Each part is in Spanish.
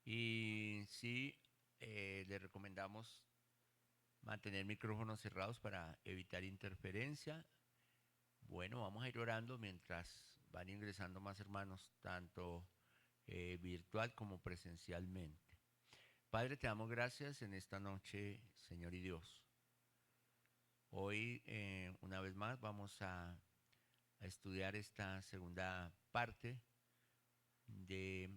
Y sí, le recomendamos mantener micrófonos cerrados para evitar interferencia. Bueno, vamos a ir orando mientras van ingresando más hermanos, tanto virtual como presencialmente. Padre, te damos gracias en esta noche, Señor y Dios. Hoy, una vez más, vamos a estudiar esta segunda parte de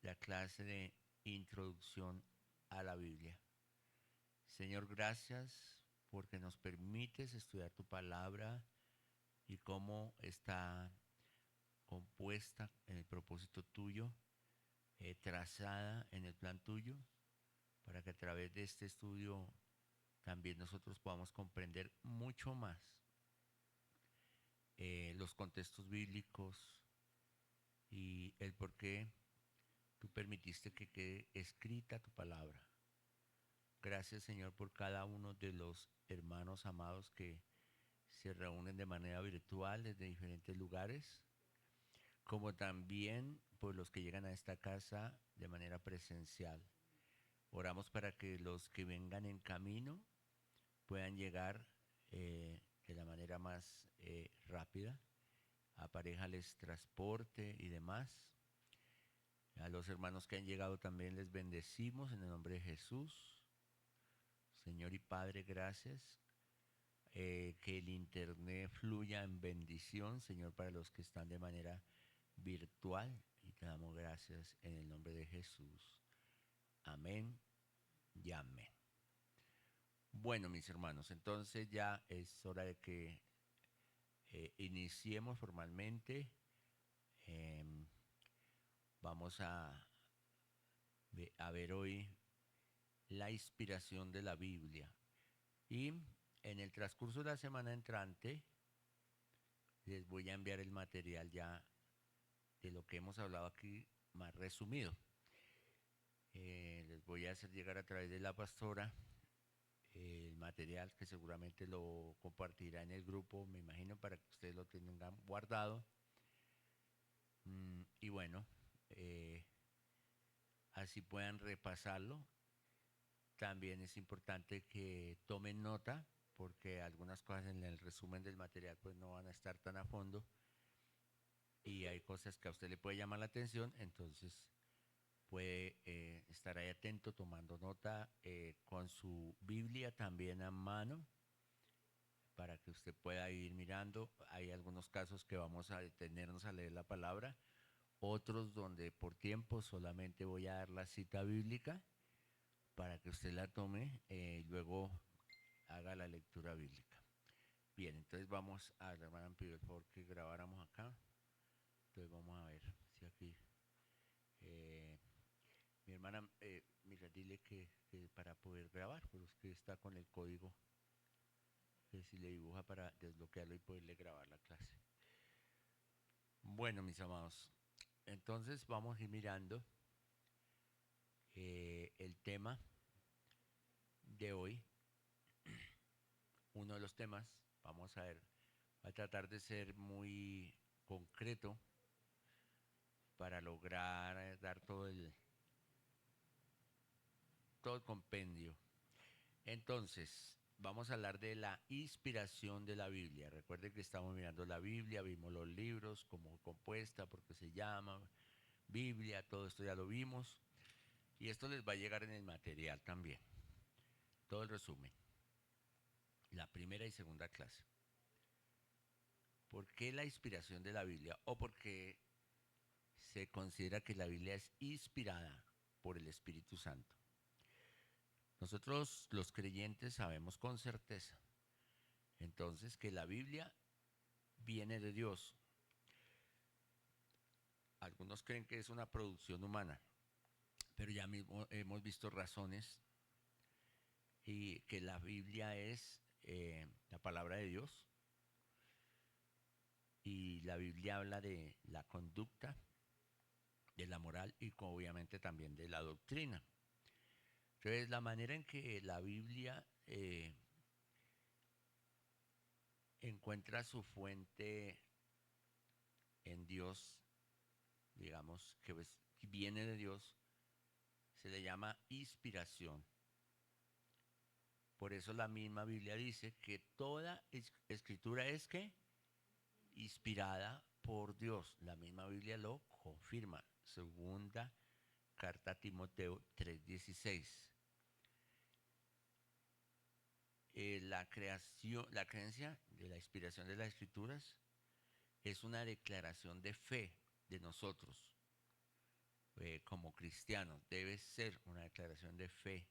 la clase de introducción a la Biblia. Señor, gracias porque nos permites estudiar tu palabra y cómo está compuesta en el propósito tuyo, trazada en el plan tuyo, para que a través de este estudio también nosotros podamos comprender mucho más los contextos bíblicos y el por qué tú permitiste que quede escrita tu palabra. Gracias, Señor, por cada uno de los hermanos amados que se reúnen de manera virtual desde diferentes lugares, como también por los que llegan a esta casa de manera presencial. Oramos para que los que vengan en camino puedan llegar de la manera más rápida. Aparéjales transporte y demás. A los hermanos que han llegado también les bendecimos en el nombre de Jesús. Señor y Padre, gracias. Que el Internet fluya en bendición, Señor, para los que están de manera virtual. Y te damos gracias en el nombre de Jesús. Amén y amén. Bueno, mis hermanos, entonces ya es hora de que iniciemos formalmente. Eh, Vamos a ver hoy la inspiración de la Biblia. Y en el transcurso de la semana entrante les voy a enviar el material ya de lo que hemos hablado aquí más resumido. Les voy a hacer llegar a través de la pastora el material que seguramente lo compartirá en el grupo, me imagino, para que ustedes lo tengan guardado. Y bueno, eh, así puedan repasarlo. También es importante que tomen nota porque algunas cosas en el resumen del material pues no van a estar tan a fondo y hay cosas que a usted le puede llamar la atención, entonces puede estar ahí atento tomando nota con su Biblia también a mano para que usted pueda ir mirando. Hay algunos casos que vamos a detenernos a leer la palabra, otros donde por tiempo solamente voy a dar la cita bíblica para que usted la tome y luego haga la lectura bíblica. Bien, entonces vamos a, la hermana me pidió el favor que grabáramos acá. Entonces vamos a ver si aquí eh, mi hermana, mira, dile que para poder grabar, pues que está con el código, que si le dibuja para desbloquearlo y poderle grabar la clase. Bueno, mis amados, entonces vamos a ir mirando el tema de hoy. Uno de los temas, vamos a ver, va a tratar de ser muy concreto para lograr dar todo el compendio. Entonces, vamos a hablar de la inspiración de la Biblia. Recuerden que estamos mirando la Biblia, vimos los libros, cómo compuesta, por qué se llama Biblia, todo esto ya lo vimos. Y esto les va a llegar en el material también. Todo el resumen. La primera y segunda clase. ¿Por qué la inspiración de la Biblia? O por qué se considera que la Biblia es inspirada por el Espíritu Santo. Nosotros los creyentes sabemos con certeza entonces que la Biblia viene de Dios. Algunos creen que es una producción humana, pero ya mismo hemos visto razones y que la Biblia es la palabra de Dios y la Biblia habla de la conducta, de la moral y obviamente también de la doctrina. Entonces la manera en que la Biblia encuentra su fuente en Dios, digamos, que viene de Dios, se le llama inspiración. Por eso la misma Biblia dice que toda escritura es que inspirada por Dios. La misma Biblia lo confirma. Segunda carta a Timoteo 3:16. La creencia de la inspiración de las escrituras es una declaración de fe de nosotros como cristianos. Debe ser una declaración de fe.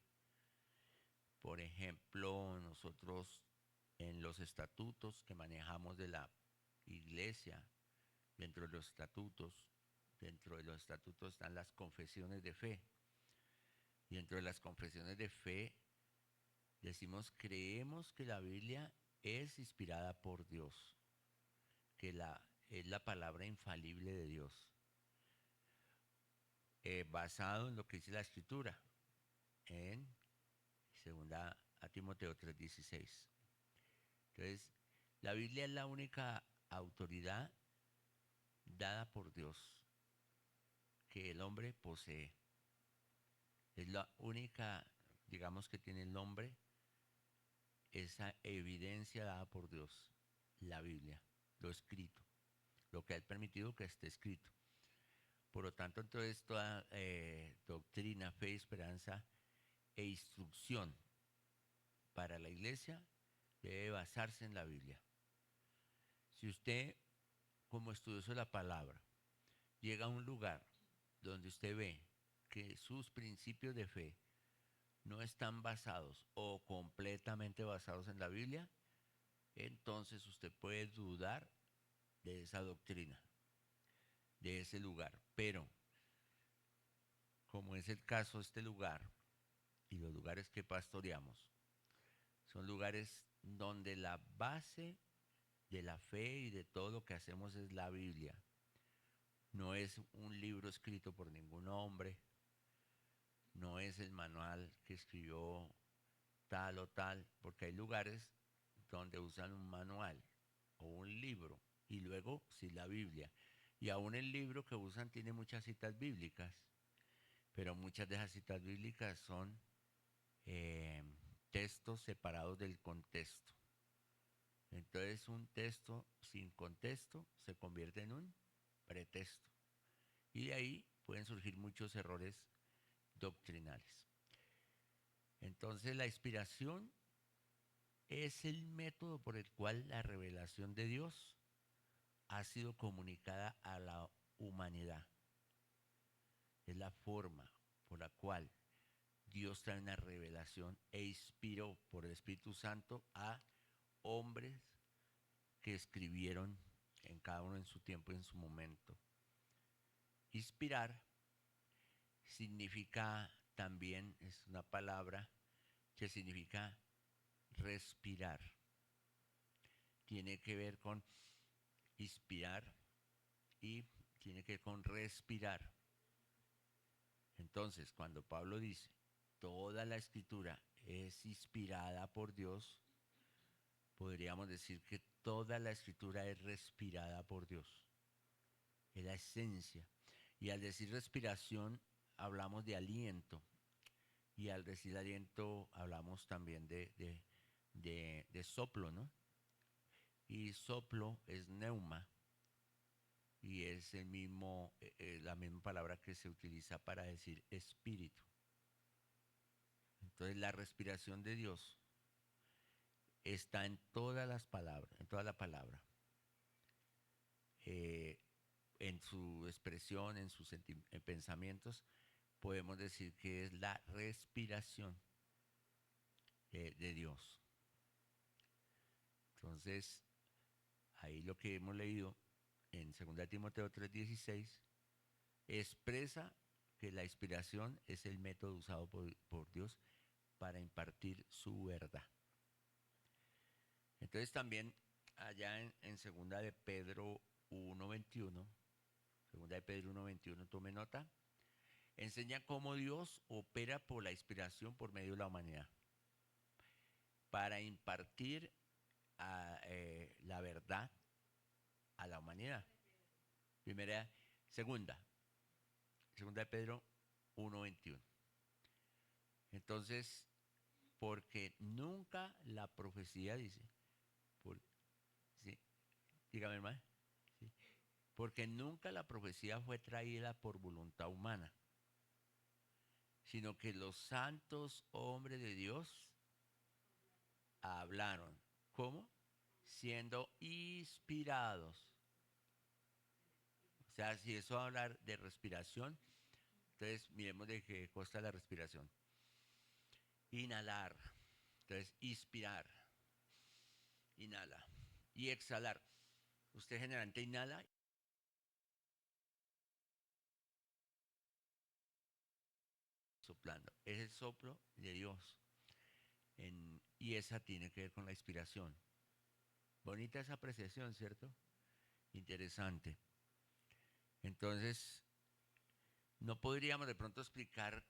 Por ejemplo, nosotros en los estatutos que manejamos de la iglesia, dentro de los estatutos están las confesiones de fe. Y dentro de las confesiones de fe decimos, creemos que la Biblia es inspirada por Dios, que es la palabra infalible de Dios, basado en lo que dice la Escritura, en segunda a Timoteo 3:16. Entonces, la Biblia es la única autoridad dada por Dios que el hombre posee. Es la única, digamos, que tiene el hombre, esa evidencia dada por Dios, la Biblia, lo escrito, lo que ha permitido que esté escrito. Por lo tanto, entonces toda doctrina, fe, esperanza e instrucción para la iglesia debe basarse en la Biblia. Si usted, como estudioso de la palabra, llega a un lugar donde usted ve que sus principios de fe no están basados o completamente basados en la Biblia, entonces usted puede dudar de esa doctrina, de ese lugar. Pero, como es el caso de este lugar y los lugares que pastoreamos, son lugares donde la base de la fe y de todo lo que hacemos es la Biblia. No es un libro escrito por ningún hombre, no es el manual que escribió tal o tal, porque hay lugares donde usan un manual o un libro y luego sí la Biblia. Y aún el libro que usan tiene muchas citas bíblicas, pero muchas de esas citas bíblicas son eh, textos separados del contexto. Entonces un texto sin contexto se convierte en un pretexto. Y de ahí pueden surgir muchos errores doctrinales. Entonces la inspiración es el método por el cual la revelación de Dios ha sido comunicada a la humanidad. Es la forma por la cual Dios trae una revelación e inspiró por el Espíritu Santo a hombres que escribieron en cada uno en su tiempo y en su momento. Inspirar significa también, es una palabra que significa respirar. Tiene que ver con inspirar y tiene que ver con respirar. Entonces, cuando Pablo dice, toda la escritura es inspirada por Dios, podríamos decir que toda la escritura es respirada por Dios. Es la esencia. Y al decir respiración, hablamos de aliento. Y al decir aliento, hablamos también de soplo, ¿no? Y soplo es neuma. Y es la misma palabra que se utiliza para decir espíritu. Entonces la respiración de Dios está en todas las palabras, en toda la palabra. En su expresión, en sus pensamientos, podemos decir que es la respiración de Dios. Entonces, ahí lo que hemos leído en 2 Timoteo 3:16 expresa que la inspiración es el método usado por Dios para impartir su verdad. Entonces también allá en 2 de Pedro 1:21, 2 de Pedro 1:21, tome nota, enseña cómo Dios opera por la inspiración por medio de la humanidad para impartir la verdad a la humanidad. Segunda de Pedro 1:21. Entonces, porque nunca la profecía dice, por, ¿sí? Dígame, hermano, ¿sí? Porque nunca la profecía fue traída por voluntad humana, sino que los santos hombres de Dios hablaron. ¿Cómo? Siendo inspirados. O sea, si eso va a hablar de respiración, entonces miremos de qué consta la respiración. Inhalar, entonces inspirar, inhala y exhalar. Usted generalmente inhala soplando. Es el soplo de Dios. Y esa tiene que ver con la inspiración. Bonita esa apreciación, ¿cierto? Interesante. Entonces, no podríamos de pronto explicar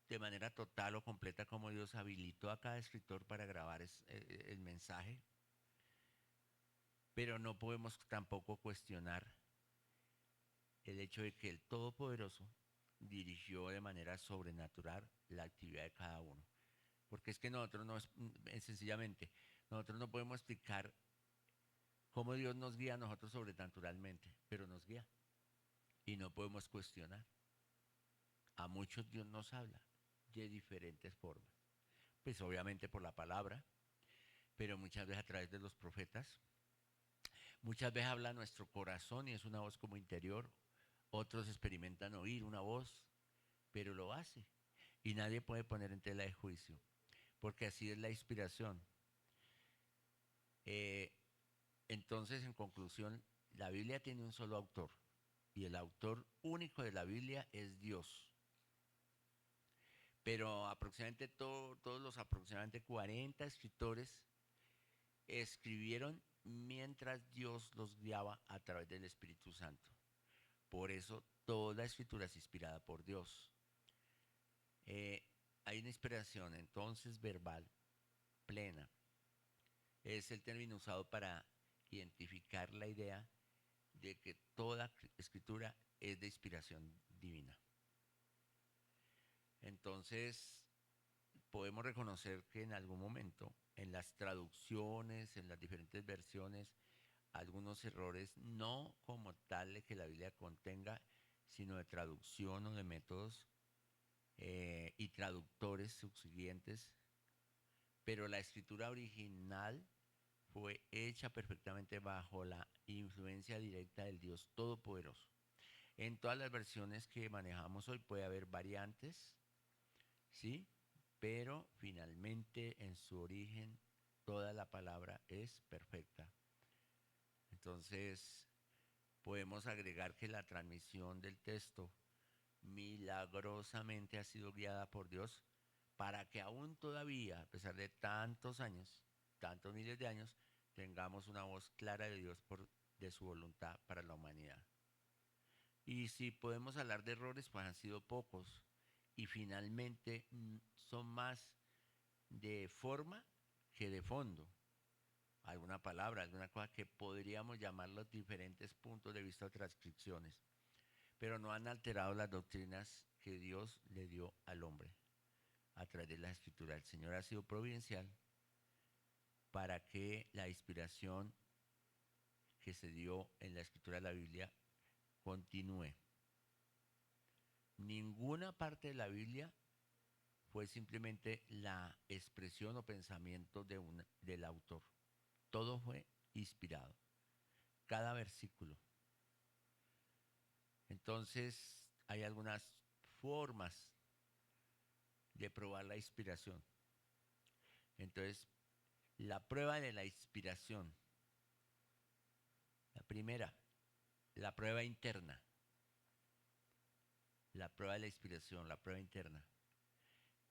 de manera total o completa cómo Dios habilitó a cada escritor para grabar el mensaje, pero no podemos tampoco cuestionar el hecho de que el Todopoderoso dirigió de manera sobrenatural la actividad de cada uno. Porque es que nosotros no, sencillamente, nosotros no podemos explicar cómo Dios nos guía a nosotros sobrenaturalmente, pero nos guía y no podemos cuestionar. A muchos Dios nos habla de diferentes formas. Pues obviamente por la palabra, pero muchas veces a través de los profetas. Muchas veces habla nuestro corazón y es una voz como interior. Otros experimentan oír una voz, pero lo hace. Y nadie puede poner en tela de juicio, porque así es la inspiración. Eh, entonces, en conclusión, la Biblia tiene un solo autor, y el autor único de la Biblia es Dios. Pero aproximadamente todos los aproximadamente 40 escritores escribieron mientras Dios los guiaba a través del Espíritu Santo. Por eso toda escritura es inspirada por Dios. Eh, Hay una inspiración entonces verbal plena. Es el término usado para identificar la idea de que toda escritura es de inspiración divina. Entonces, podemos reconocer que en algún momento, en las traducciones, en las diferentes versiones, algunos errores, no como tal de que la Biblia contenga, sino de traducción o de métodos y traductores subsiguientes, pero la escritura original fue hecha perfectamente bajo la influencia directa del Dios Todopoderoso. En todas las versiones que manejamos hoy puede haber variantes, ¿sí? Pero finalmente en su origen toda la palabra es perfecta. Entonces podemos agregar que la transmisión del texto milagrosamente ha sido guiada por Dios para que aún todavía, a pesar de tantos años, tantos miles de años, tengamos una voz clara de Dios de su voluntad para la humanidad. Y si podemos hablar de errores, pues han sido pocos. Y finalmente son más de forma que de fondo. Alguna palabra, alguna cosa que podríamos llamar los diferentes puntos de vista o transcripciones. Pero no han alterado las doctrinas que Dios le dio al hombre a través de la escritura. El Señor ha sido providencial para que la inspiración que se dio en la escritura de la Biblia continúe. Ninguna parte de la Biblia fue simplemente la expresión o pensamiento del autor. Todo fue inspirado, cada versículo. Entonces, hay algunas formas de probar la inspiración. Entonces, la prueba de la inspiración. La primera, la prueba interna. La prueba de la inspiración, la prueba interna,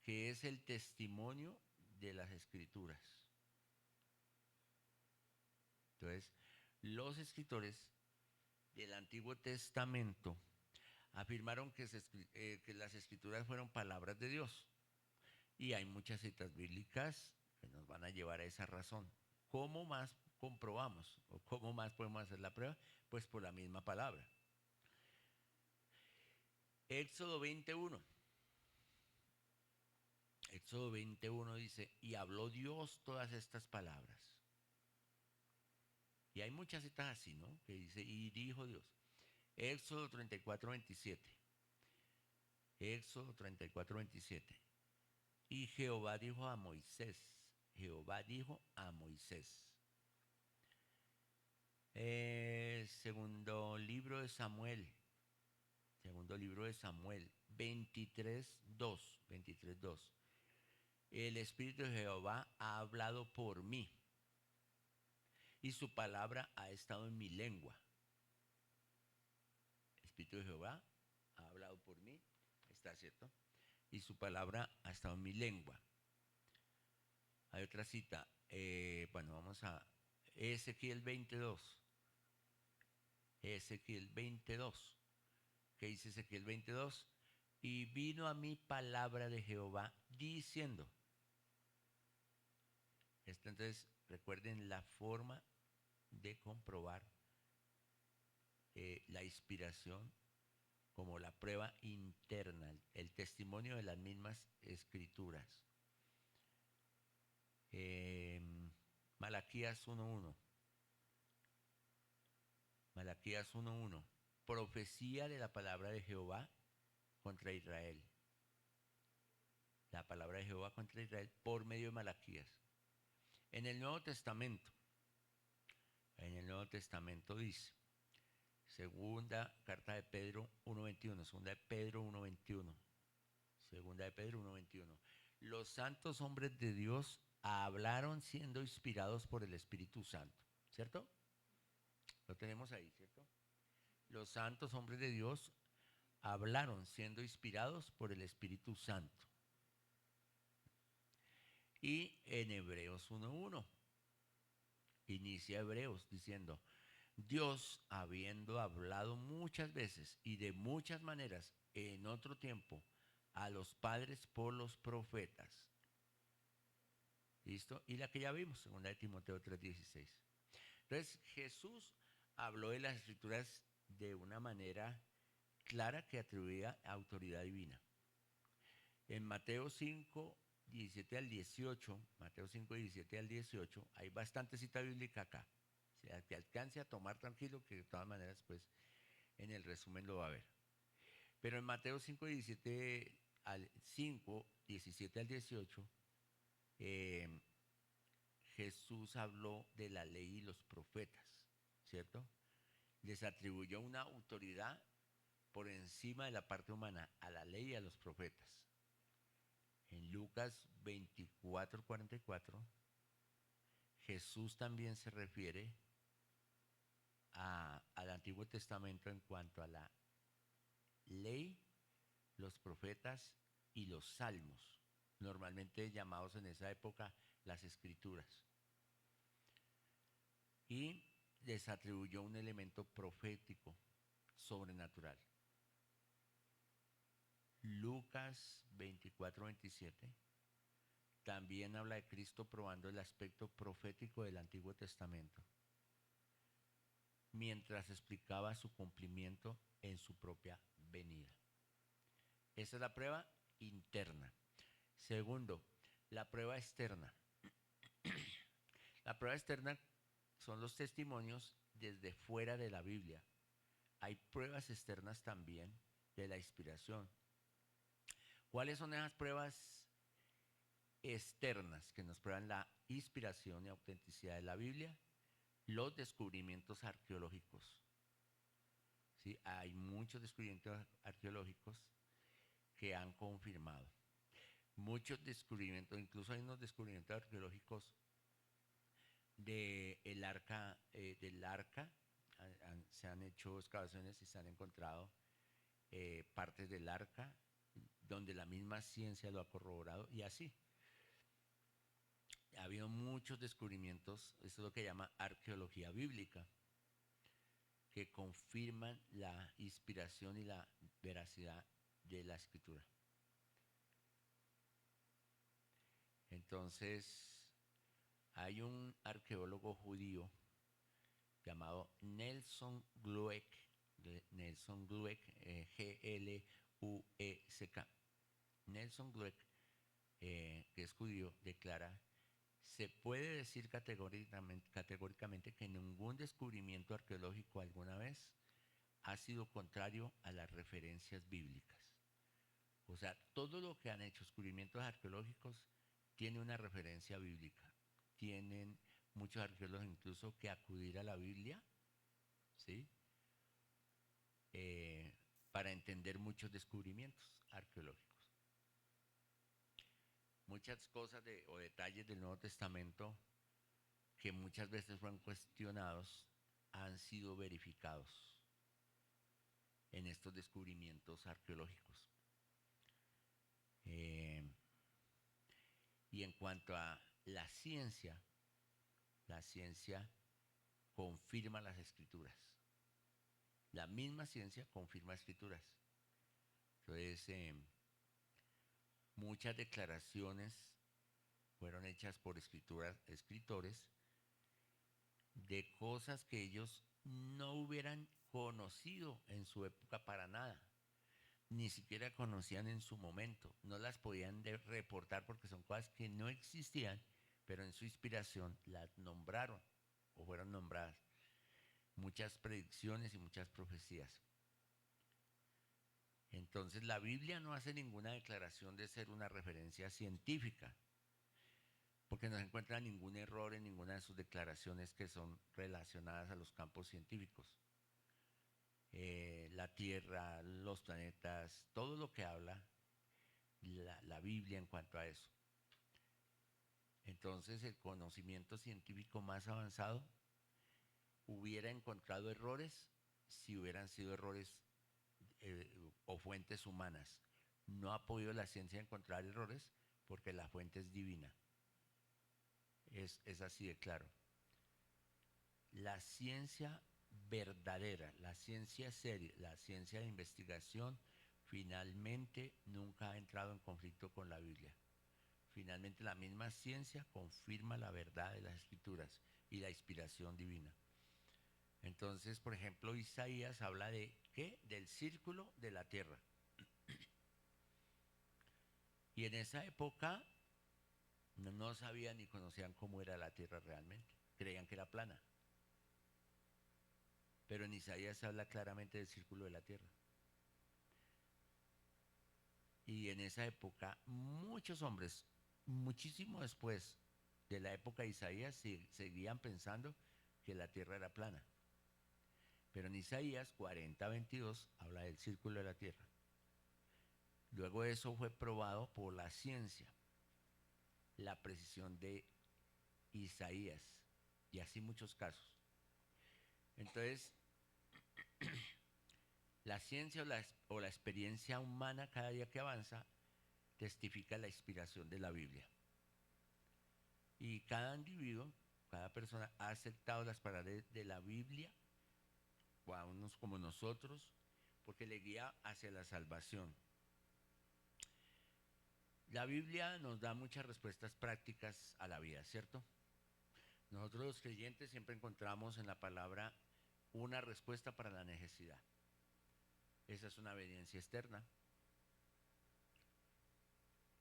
que es el testimonio de las escrituras. Entonces, los escritores del Antiguo Testamento afirmaron que las escrituras fueron palabras de Dios. Y hay muchas citas bíblicas que nos van a llevar a esa razón. ¿Cómo más comprobamos o cómo más podemos hacer la prueba? Pues por la misma palabra. Éxodo 21. Éxodo 21 dice, y habló Dios todas estas palabras. Y hay muchas citas así, ¿no? Que dice, y dijo Dios. Éxodo 34:27. Éxodo 34:27. Y Jehová dijo a Moisés. Jehová dijo a Moisés. Segundo libro de Samuel. Segundo libro de Samuel. 23:2. 23:2. El Espíritu de Jehová ha hablado por mí. Y su palabra ha estado en mi lengua. El Espíritu de Jehová ha hablado por mí. Está cierto. Y su palabra ha estado en mi lengua. Hay otra cita. Bueno, vamos a Ezequiel 22. Ezequiel 22. ¿Qué dice Ezequiel 22? Y vino a mí palabra de Jehová diciendo. Entonces, recuerden la forma de comprobar la inspiración como la prueba interna, el testimonio de las mismas escrituras. Malaquías 1:1. Malaquías 1:1. Profecía de la palabra de Jehová contra Israel. La palabra de Jehová contra Israel por medio de Malaquías. En el Nuevo Testamento dice, segunda carta de Pedro 1:21, segunda de Pedro 1:21, segunda de Pedro 1:21. Los santos hombres de Dios hablaron siendo inspirados por el Espíritu Santo, ¿cierto? Lo tenemos ahí, ¿cierto? Los santos hombres de Dios hablaron siendo inspirados por el Espíritu Santo. Y en Hebreos 1:1 inicia Hebreos diciendo, Dios, habiendo hablado muchas veces y de muchas maneras en otro tiempo a los padres por los profetas. ¿Listo? Y la que ya vimos, segunda de Timoteo 3:16. Entonces, Jesús habló de las escrituras de una manera clara que atribuía autoridad divina. En Mateo 5:17 al 18, Mateo 5:17 al 18, hay bastante cita bíblica acá. O sea, que alcance a tomar tranquilo, que de todas maneras, pues, en el resumen lo va a ver. Pero en Mateo 5:17 al 18, Jesús habló de la ley y los profetas, ¿cierto? Les atribuyó una autoridad por encima de la parte humana a la ley y a los profetas. En Lucas 24:44, Jesús también se refiere al Antiguo Testamento en cuanto a la ley, los profetas y los salmos, normalmente llamados en esa época las escrituras. Y les atribuyó un elemento profético, sobrenatural. Lucas 24:27 también habla de Cristo probando el aspecto profético del Antiguo Testamento, mientras explicaba su cumplimiento en su propia venida. Esa es la prueba interna. Segundo, la prueba externa. La prueba externa son los testimonios desde fuera de la Biblia. Hay pruebas externas también de la inspiración. ¿Cuáles son esas pruebas externas que nos prueban la inspiración y autenticidad de la Biblia? Los descubrimientos arqueológicos. ¿Sí? Hay muchos descubrimientos arqueológicos que han confirmado. Muchos descubrimientos, incluso hay unos descubrimientos arqueológicos del arca, se han hecho excavaciones y se han encontrado partes del arca donde la misma ciencia lo ha corroborado y así. Ha habido muchos descubrimientos, esto es lo que llama arqueología bíblica, que confirman la inspiración y la veracidad de la escritura. Entonces, hay un arqueólogo judío llamado Nelson Glueck, G-L-U-E-C-K. Nelson Glueck que es judío, declara, se puede decir categóricamente que ningún descubrimiento arqueológico alguna vez ha sido contrario a las referencias bíblicas. O sea, todo lo que han hecho descubrimientos arqueológicos tiene una referencia bíblica. Tienen muchos arqueólogos incluso que acudir a la Biblia, ¿sí? Eh, para entender muchos descubrimientos arqueológicos. Muchas cosas o detalles del Nuevo Testamento que muchas veces fueron cuestionados han sido verificados en estos descubrimientos arqueológicos. Eh, y en cuanto a la ciencia confirma las escrituras. La misma ciencia confirma escrituras. Entonces, muchas declaraciones fueron hechas por escritores de cosas que ellos no hubieran conocido en su época para nada, ni siquiera conocían en su momento, no las podían reportar porque son cosas que no existían, pero en su inspiración las nombraron o fueron nombradas. Muchas predicciones y muchas profecías. Entonces la Biblia no hace ninguna declaración de ser una referencia científica, porque no se encuentra ningún error en ninguna de sus declaraciones que son relacionadas a los campos científicos. La Tierra, los planetas, todo lo que habla la Biblia en cuanto a eso. Entonces el conocimiento científico más avanzado hubiera encontrado errores si hubieran sido errores o fuentes humanas. No ha podido la ciencia encontrar errores porque la fuente es divina. Es así de claro. La ciencia verdadera, la ciencia seria, la ciencia de investigación, finalmente nunca ha entrado en conflicto con la Biblia. Finalmente la misma ciencia confirma la verdad de las escrituras y la inspiración divina. Entonces, por ejemplo, Isaías habla de ¿qué? Del círculo de la tierra. Y en esa época no sabían ni conocían cómo era la tierra realmente. Creían que era plana. Pero en Isaías se habla claramente del círculo de la tierra. Y en esa época muchos hombres, muchísimo después de la época de Isaías, seguían pensando que la tierra era plana. Pero en Isaías 40:22 habla del círculo de la tierra. Luego eso fue probado por la ciencia, la precisión de Isaías y así muchos casos. Entonces, la ciencia o la experiencia humana cada día que avanza testifica la inspiración de la Biblia. Y cada individuo, cada persona ha aceptado las palabras de la Biblia, o a unos como nosotros, porque le guía hacia la salvación. La Biblia nos da muchas respuestas prácticas a la vida, ¿cierto? Nosotros los creyentes siempre encontramos en la palabra una respuesta para la necesidad. Esa es una evidencia externa.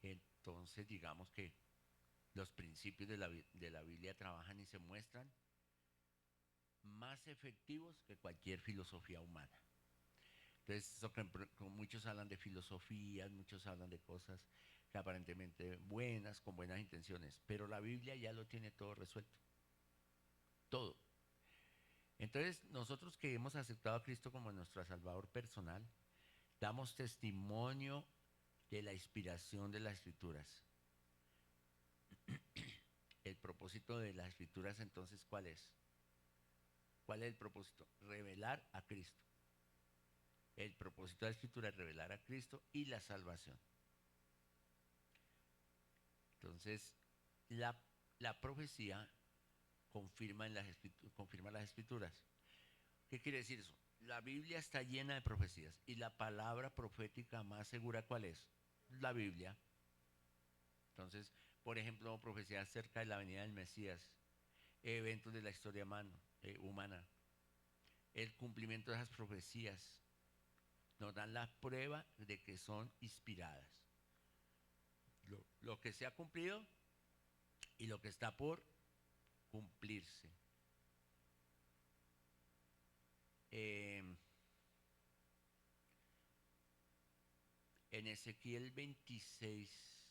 Entonces, digamos que los principios de la Biblia trabajan y se muestran más efectivos que cualquier filosofía humana. Entonces, muchos hablan de filosofías, muchos hablan de cosas que aparentemente buenas, con buenas intenciones, pero la Biblia ya lo tiene todo resuelto. Todo. Entonces, nosotros que hemos aceptado a Cristo como nuestro Salvador personal, damos testimonio de la inspiración de las Escrituras. El propósito de las Escrituras, entonces, ¿cuál es? ¿Cuál es el propósito? Revelar a Cristo. El propósito de la Escritura es revelar a Cristo y la salvación. Entonces, la profecía confirma las Escrituras. ¿Qué quiere decir eso? La Biblia está llena de profecías y la palabra profética más segura, ¿cuál es? La Biblia. Entonces, por ejemplo, profecías acerca de la venida del Mesías, eventos de la historia humana, el cumplimiento de esas profecías nos dan la prueba de que son inspiradas. lo que se ha cumplido y lo que está por cumplirse. Eh, en Ezequiel 26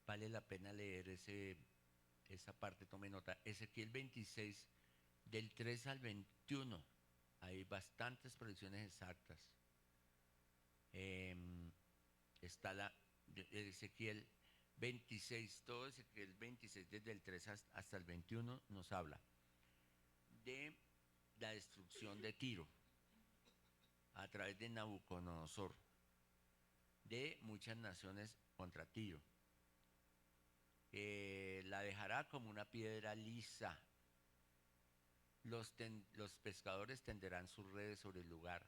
vale la pena leer esa parte, tome nota. Ezequiel 26 del 3 al 21, hay bastantes predicciones exactas. Eh, está de Ezequiel 26, todo Ezequiel 26 desde el 3 hasta el 21 nos habla de la destrucción de Tiro a través de Nabucodonosor, de muchas naciones contra Tiro. La dejará como una piedra lisa. Los pescadores tenderán sus redes sobre el lugar.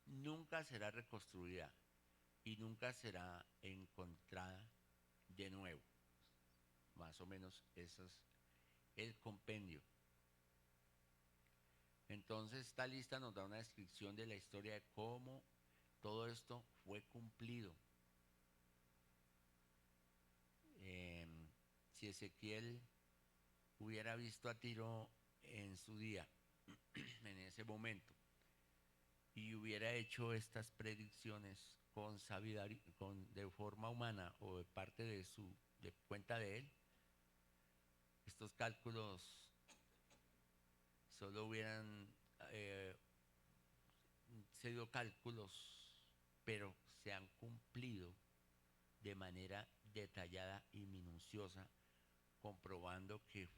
Nunca será reconstruida y nunca será encontrada de nuevo. Más o menos eso es el compendio. Entonces esta lista nos da una descripción de la historia de cómo todo esto fue cumplido. Si Ezequiel hubiera visto a Tiro en su día, en ese momento, y hubiera hecho estas predicciones con sabiduría, de forma humana o de parte de cuenta de él, estos cálculos solo hubieran sido cálculos, pero se han cumplido de manera detallada y minuciosa, comprobando que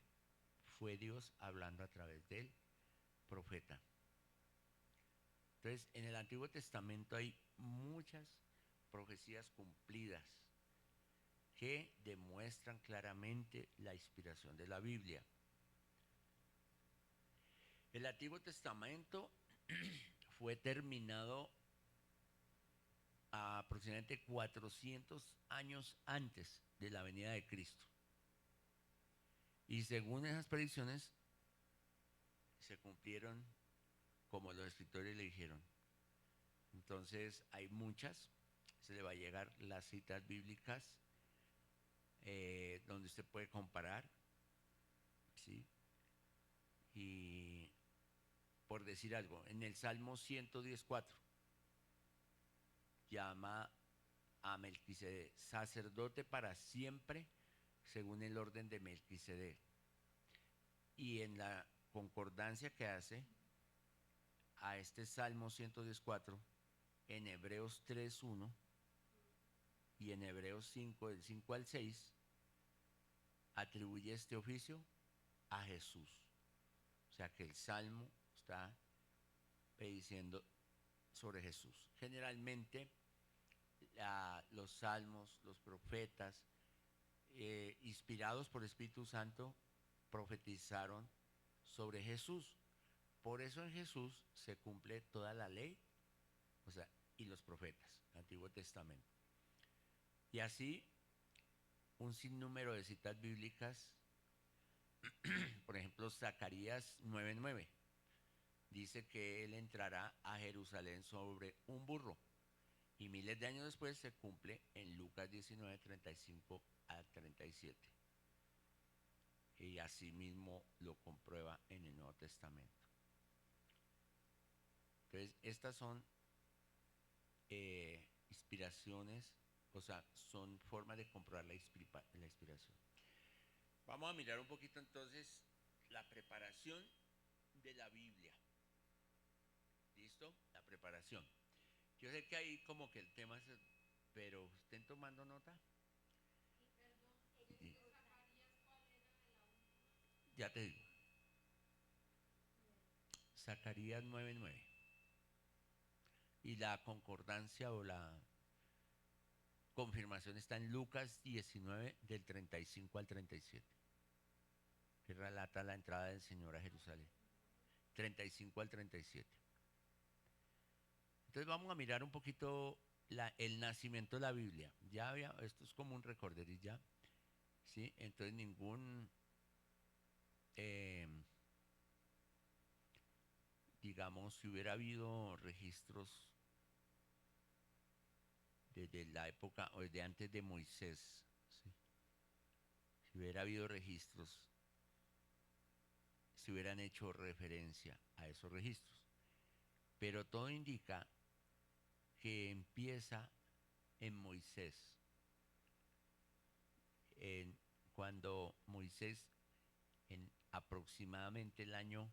fue Dios hablando a través del profeta. Entonces, en el Antiguo Testamento hay muchas profecías cumplidas que demuestran claramente la inspiración de la Biblia. El Antiguo Testamento fue terminado aproximadamente 400 años antes de la venida de Cristo. Y según esas predicciones, se cumplieron como los escritores le dijeron. Entonces hay muchas, se le va a llegar las citas bíblicas donde usted puede comparar, ¿sí? Y por decir algo, en el Salmo 114 llama a Melquisedec sacerdote para siempre según el orden de Melquisedec. Y en la concordancia que hace a este Salmo 114 en Hebreos 3.1 y en Hebreos 5, del 5 al 6, atribuye este oficio a Jesús. O sea que el Salmo está diciendo sobre Jesús. Generalmente los salmos, los profetas, inspirados por el Espíritu Santo, profetizaron sobre Jesús. Por eso en Jesús se cumple toda la ley, o sea, y los profetas, el Antiguo Testamento. Y así, un sinnúmero de citas bíblicas, por ejemplo, Zacarías 9:9, dice que él entrará a Jerusalén sobre un burro. Y miles de años después se cumple en Lucas 19:35 a 37. Y así mismo lo comprueba en el Nuevo Testamento. Entonces, estas son inspiraciones, o sea, son formas de comprobar la inspiración. Vamos a mirar un poquito entonces la preparación de la Biblia. ¿Listo? La preparación. Yo sé que ahí como que el tema es, pero ¿estén tomando nota? Sí. Ya te digo. Zacarías 9:9. Y la concordancia o la confirmación está en Lucas 19 del 35 al 37, que relata la entrada del Señor a Jerusalén. 35 al 37. Entonces vamos a mirar un poquito el nacimiento de la Biblia. Ya esto es como un recorderis ya, ¿sí? Entonces digamos, si hubiera habido registros desde la época o desde antes de Moisés, ¿sí? Si hubiera habido registros, si hubieran hecho referencia a esos registros. Pero todo indica que empieza en Moisés, en, cuando Moisés, en aproximadamente el año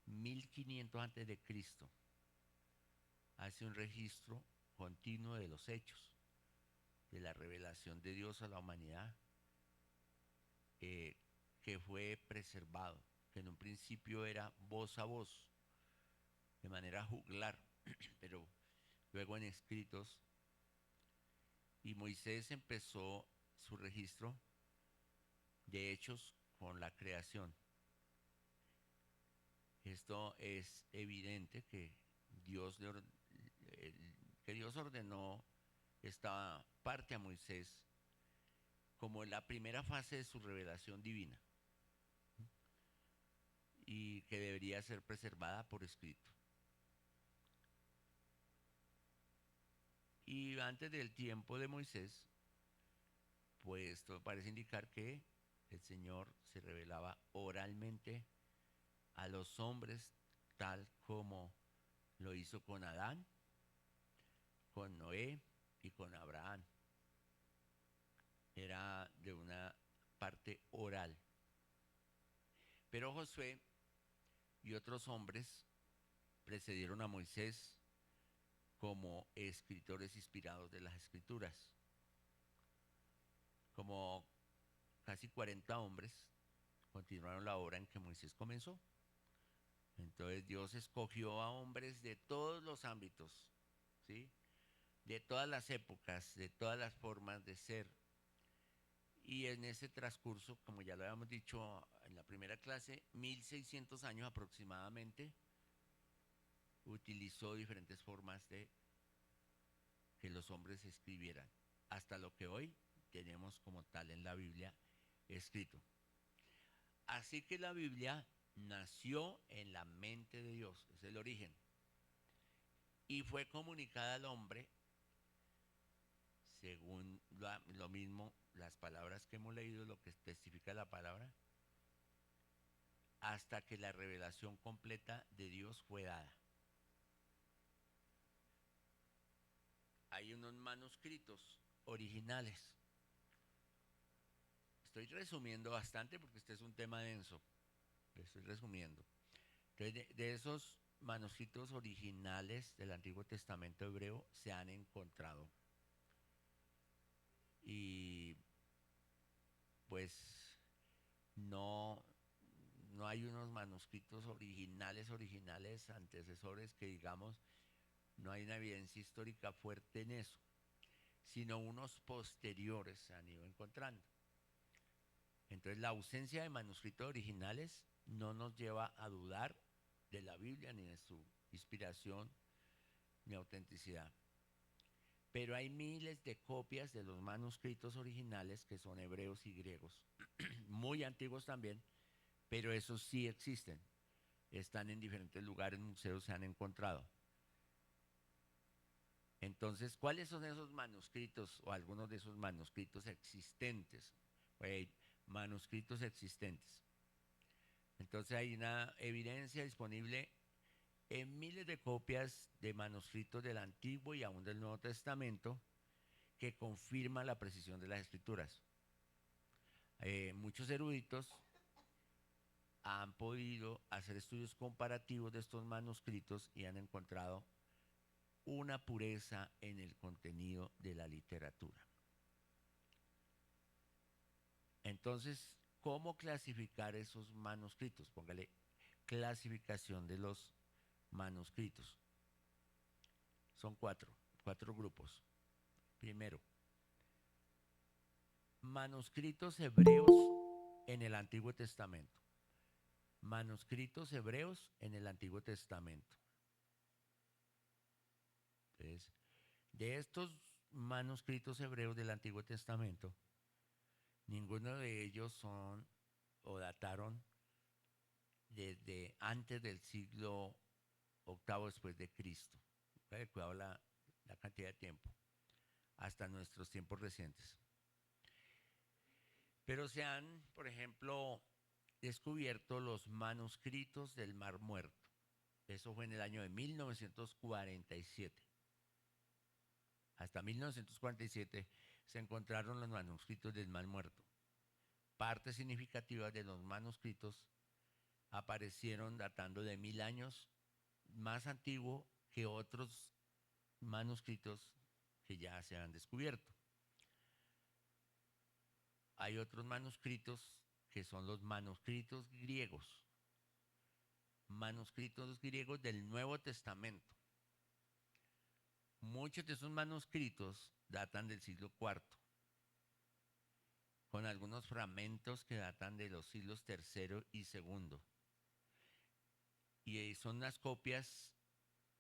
1500 antes de Cristo, hace un registro continuo de los hechos, de la revelación de Dios a la humanidad, eh, que fue preservado, que en un principio era voz a voz, de manera juglar, pero luego en escritos, y Moisés empezó su registro de hechos con la creación. Esto es evidente que Dios, que Dios ordenó esta parte a Moisés como la primera fase de su revelación divina y que debería ser preservada por escrito. Y antes del tiempo de Moisés, pues todo parece indicar que el Señor se revelaba oralmente a los hombres tal como lo hizo con Adán, con Noé y con Abraham. Era de una parte oral. Pero Josué y otros hombres precedieron a Moisés como escritores inspirados de las escrituras. Como casi 40 hombres continuaron la obra en que Moisés comenzó. Entonces Dios escogió a hombres de todos los ámbitos, ¿sí? De todas las épocas, de todas las formas de ser. Y en ese transcurso, como ya lo habíamos dicho en la primera clase, 1600 años aproximadamente, utilizó diferentes formas de que los hombres escribieran, hasta lo que hoy tenemos como tal en la Biblia escrito. Así que la Biblia nació en la mente de Dios, es el origen, y fue comunicada al hombre según lo mismo, las palabras que hemos leído, lo que testifica la palabra, hasta que la revelación completa de Dios fue dada. Hay unos manuscritos originales. Estoy resumiendo bastante porque este es un tema denso. Estoy resumiendo. Entonces, de esos manuscritos originales del Antiguo Testamento hebreo se han encontrado. Y pues no, no hay unos manuscritos originales, antecesores, que digamos, no hay una evidencia histórica fuerte en eso, sino unos posteriores se han ido encontrando. Entonces la ausencia de manuscritos originales no nos lleva a dudar de la Biblia, ni de su inspiración, ni autenticidad. Pero hay miles de copias de los manuscritos originales que son hebreos y griegos, muy antiguos también, pero esos sí existen. Están en diferentes lugares, museos, se han encontrado. Entonces, ¿cuáles son esos manuscritos o algunos de esos manuscritos existentes? Manuscritos existentes. Entonces hay una evidencia disponible en miles de copias de manuscritos del Antiguo y aún del Nuevo Testamento que confirma la precisión de las escrituras. Muchos eruditos han podido hacer estudios comparativos de estos manuscritos y han encontrado una pureza en el contenido de la literatura. Entonces, ¿cómo clasificar esos manuscritos? Póngale clasificación de los manuscritos. Son cuatro grupos. Primero, manuscritos hebreos en el Antiguo Testamento. Manuscritos hebreos en el Antiguo Testamento. Entonces, de estos manuscritos hebreos del Antiguo Testamento, ninguno de ellos son o dataron desde antes del siglo VIII después de Cristo. Cuidado la cantidad de tiempo. hasta nuestros tiempos recientes. Pero se han, por ejemplo, descubierto los manuscritos del Mar Muerto. Eso fue en el año de 1947. Hasta 1947 se encontraron los manuscritos del Mar Muerto. Parte significativa de los manuscritos aparecieron datando de 1000 años, más antiguo que otros manuscritos que ya se han descubierto. Hay otros manuscritos que son los manuscritos griegos. Manuscritos griegos del Nuevo Testamento. Muchos de esos manuscritos datan del siglo IV, con algunos fragmentos que datan de los siglos III y II. Y son las copias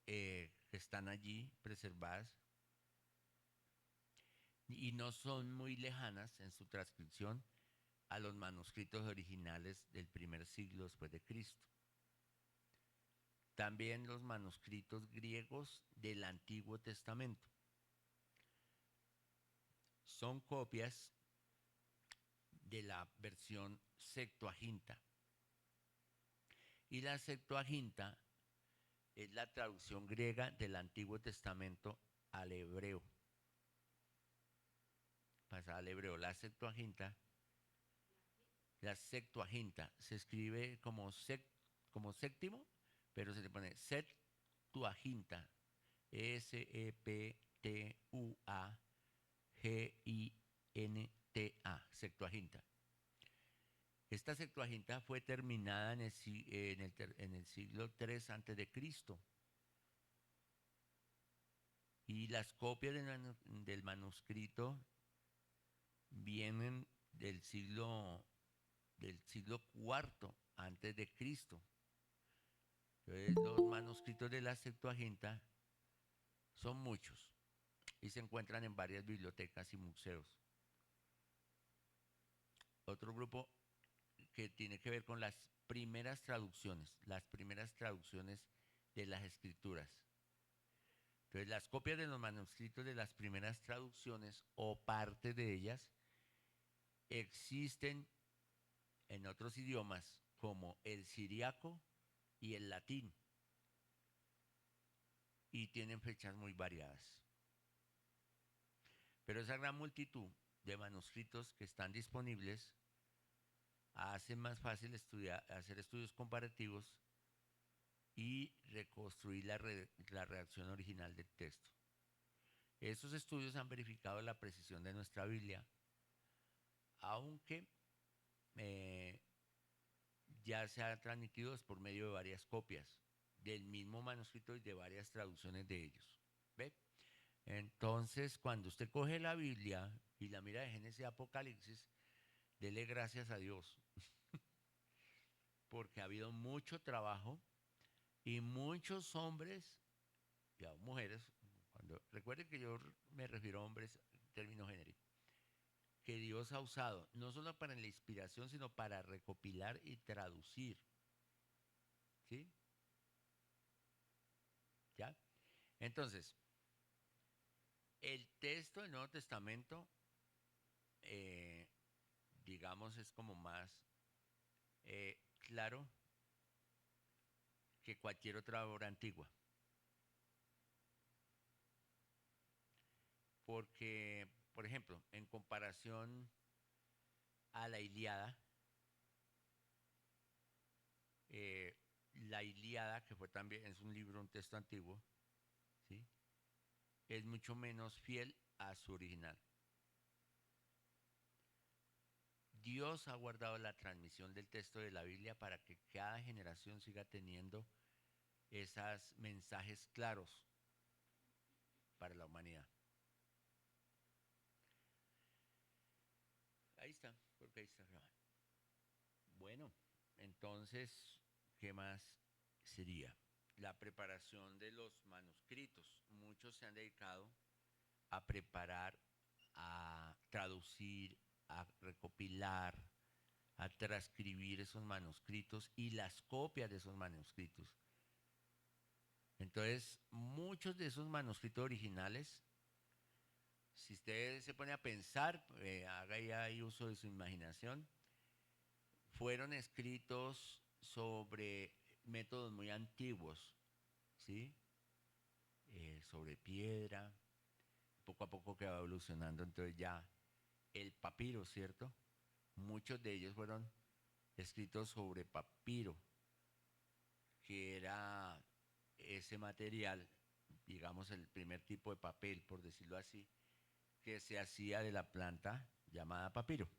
que están allí preservadas y no son muy lejanas en su transcripción a los manuscritos originales del primer siglo después de Cristo. También los manuscritos griegos del Antiguo Testamento. Son copias de la versión Septuaginta. Y la Septuaginta es la traducción griega del Antiguo Testamento al hebreo. Pasa al hebreo. La Septuaginta se escribe como séptimo, pero se le pone Septuaginta. Septuaginta. Septuaginta. Esta Septuaginta fue terminada en el siglo III antes de Cristo. Y las copias del manuscrito vienen del siglo IV antes de Cristo. Entonces, los manuscritos de la Septuaginta son muchos y se encuentran en varias bibliotecas y museos. Otro grupo que tiene que ver con las primeras traducciones de las escrituras. Entonces, las copias de los manuscritos de las primeras traducciones o parte de ellas existen en otros idiomas como el siriaco y el latín y tienen fechas muy variadas. Pero esa gran multitud de manuscritos que están disponibles hace más fácil hacer estudios comparativos y reconstruir la redacción original del texto. Estos estudios han verificado la precisión de nuestra Biblia, aunque ya se ha transmitido por medio de varias copias del mismo manuscrito y de varias traducciones de ellos. ¿Ve? Entonces, cuando usted coge la Biblia y la mira de Génesis y Apocalipsis, dele gracias a Dios, porque ha habido mucho trabajo y muchos hombres y aún mujeres, recuerden que yo me refiero a hombres en términos genéricos, que Dios ha usado, no solo para la inspiración, sino para recopilar y traducir. ¿Sí? ¿Ya? Entonces, el texto del Nuevo Testamento, digamos, es como más claro que cualquier otra obra antigua. Porque, por ejemplo, en comparación a la Ilíada, la Ilíada, que fue también, es un libro, un texto antiguo, ¿sí? Es mucho menos fiel a su original. Dios ha guardado la transmisión del texto de la Biblia para que cada generación siga teniendo esos mensajes claros para la humanidad. Ahí está, porque ahí está grabando. Bueno, entonces, ¿qué más sería? La preparación de los manuscritos. Muchos se han dedicado a preparar, a traducir, a recopilar, a transcribir esos manuscritos y las copias de esos manuscritos. Entonces, muchos de esos manuscritos originales si usted se pone a pensar, haga ya ahí uso de su imaginación, fueron escritos sobre métodos muy antiguos, ¿sí? Sobre piedra, poco a poco que va evolucionando, entonces ya el papiro, ¿cierto? Muchos de ellos fueron escritos sobre papiro, que era ese material, digamos el primer tipo de papel, por decirlo así, que se hacía de la planta llamada papiro.